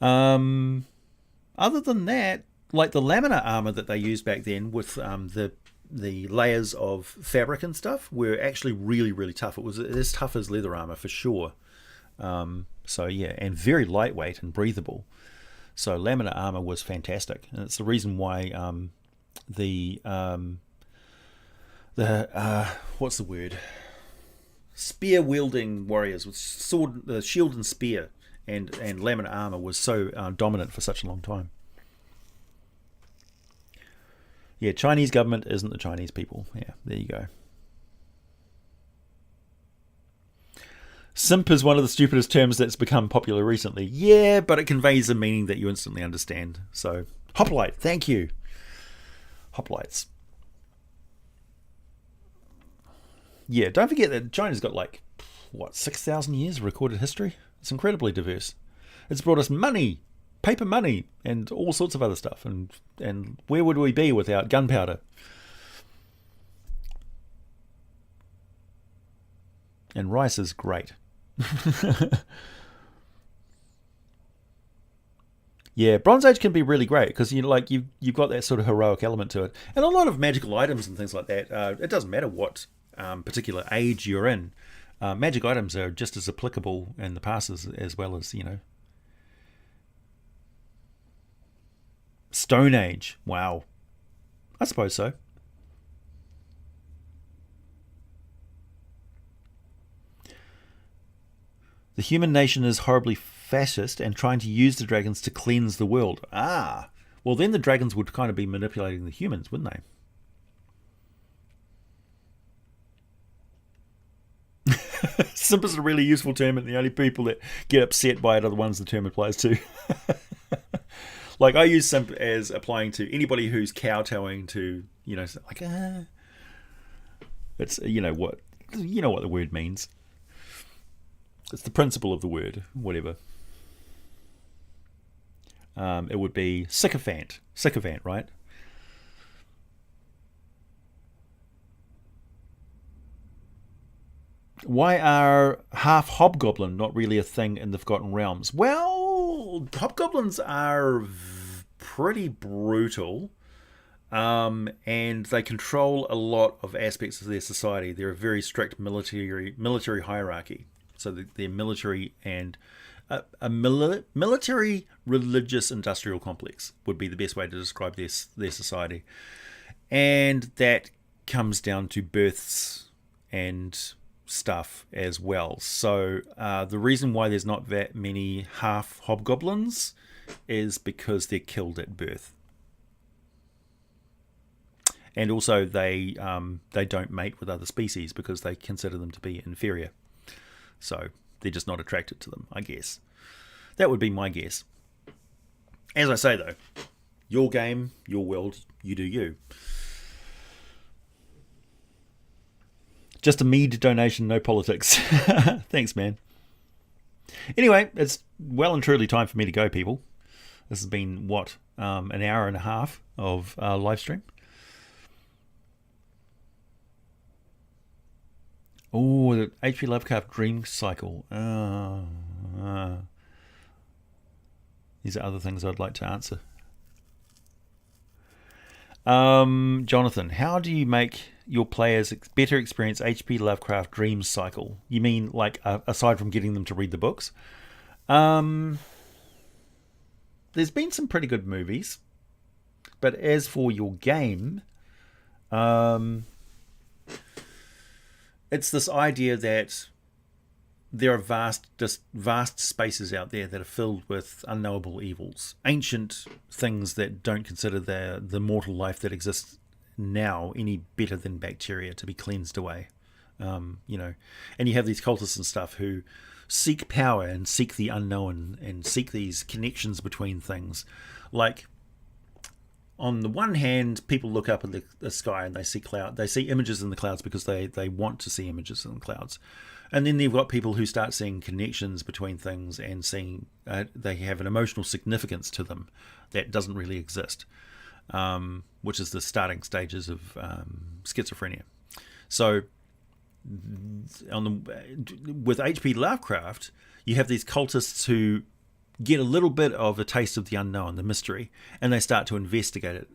[SPEAKER 1] Other than that, the laminar armor that they used back then with the layers of fabric and stuff were actually really, really tough. It was as tough as leather armor for sure. So yeah, and very lightweight and breathable. So laminar armor was fantastic, and it's the reason why the what's the word? Spear wielding warriors with sword, shield and spear, and laminar armor was so dominant for such a long time. Yeah, Chinese government isn't the Chinese people. Yeah, there you go. Simp is one of the stupidest terms that's become popular recently. Yeah, but it conveys a meaning that you instantly understand. So, hoplite, thank you. Hoplites. Yeah, don't forget that China's got 6,000 years of recorded history? It's incredibly diverse. It's brought us money, paper money, and all sorts of other stuff. And where would we be without gunpowder? And rice is great. Yeah, Bronze Age can be really great because you've got that sort of heroic element to it, and a lot of magical items and things like that. It doesn't matter what particular age you're in. Magic items are just as applicable in the past as well as Stone Age. Wow, I suppose so. The human nation is horribly fascist and trying to use the dragons to cleanse the world. Ah, well then the dragons would kind of be manipulating the humans, wouldn't they? Simp is a really useful term, and the only people that get upset by it are the ones the term applies to. Like, I use simp as applying to anybody who's kowtowing to, like, it's, you know what the word means. It's the principle of the word, whatever. It would be sycophant, right? Why are half hobgoblin not really a thing in the Forgotten Realms? Well, hobgoblins are pretty brutal, and they control a lot of aspects of their society. They're a very strict military hierarchy. So they're military and a military religious industrial complex would be the best way to describe their society. And that comes down to births and stuff as well. So the reason why there's not that many half hobgoblins is because they're killed at birth. And also they don't mate with other species because they consider them to be inferior. So they're just not attracted to them, I guess. That would be my guess. As I say, though, your game, your world, you do you. Just a Mead donation, no politics. Thanks, man. Anyway, it's well and truly time for me to go, people. This has been, an hour and a half of live stream. Oh, the H.P. Lovecraft Dream Cycle. These are other things I'd like to answer. Jonathan, how do you make your players better experience H.P. Lovecraft Dream Cycle? You mean, like, aside from getting them to read the books? There's been some pretty good movies. But as for your game, it's this idea that there are vast spaces out there that are filled with unknowable evils, ancient things that don't consider the mortal life that exists now any better than bacteria to be cleansed away. And you have these cultists and stuff who seek power and seek the unknown and seek these connections between things. Like, on the one hand, people look up at the sky and they see images in the clouds because they want to see images in the clouds. And then you've got people who start seeing connections between things and seeing they have an emotional significance to them that doesn't really exist, which is the starting stages of schizophrenia. So with H.P. Lovecraft, you have these cultists who get a little bit of a taste of the unknown, the mystery, and they start to investigate it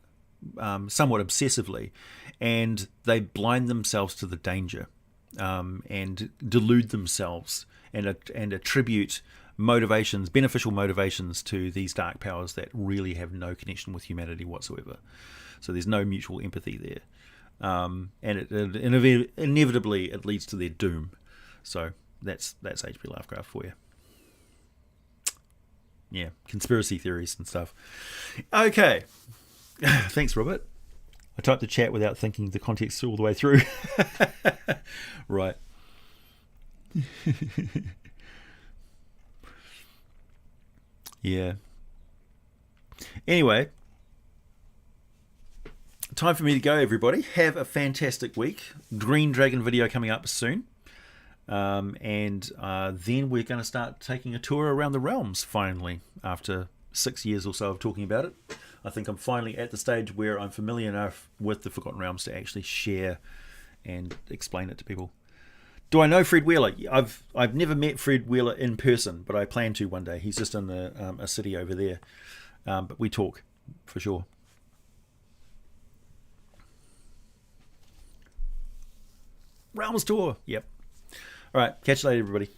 [SPEAKER 1] somewhat obsessively, and they blind themselves to the danger and delude themselves and attribute beneficial motivations to these dark powers that really have no connection with humanity whatsoever. So there's no mutual empathy there. And inevitably it leads to their doom. So that's H.P. Lovecraft for you. Yeah, conspiracy theories and stuff. Okay. Thanks, Robert. I typed the chat without thinking the context all the way through. Right. Yeah. Anyway, time for me to go, everybody. Have a fantastic week. Green Dragon video coming up soon. And then we're going to start taking a tour around the realms, finally, after 6 years or so of talking about it. I think I'm finally at the stage where I'm familiar enough with the Forgotten Realms to actually share and explain it to people. Do I know Fred Wheeler? I've never met Fred Wheeler in person, but I plan to one day. He's just in a city over there. But we talk, for sure. Realms tour, yep. All right, catch you later, everybody.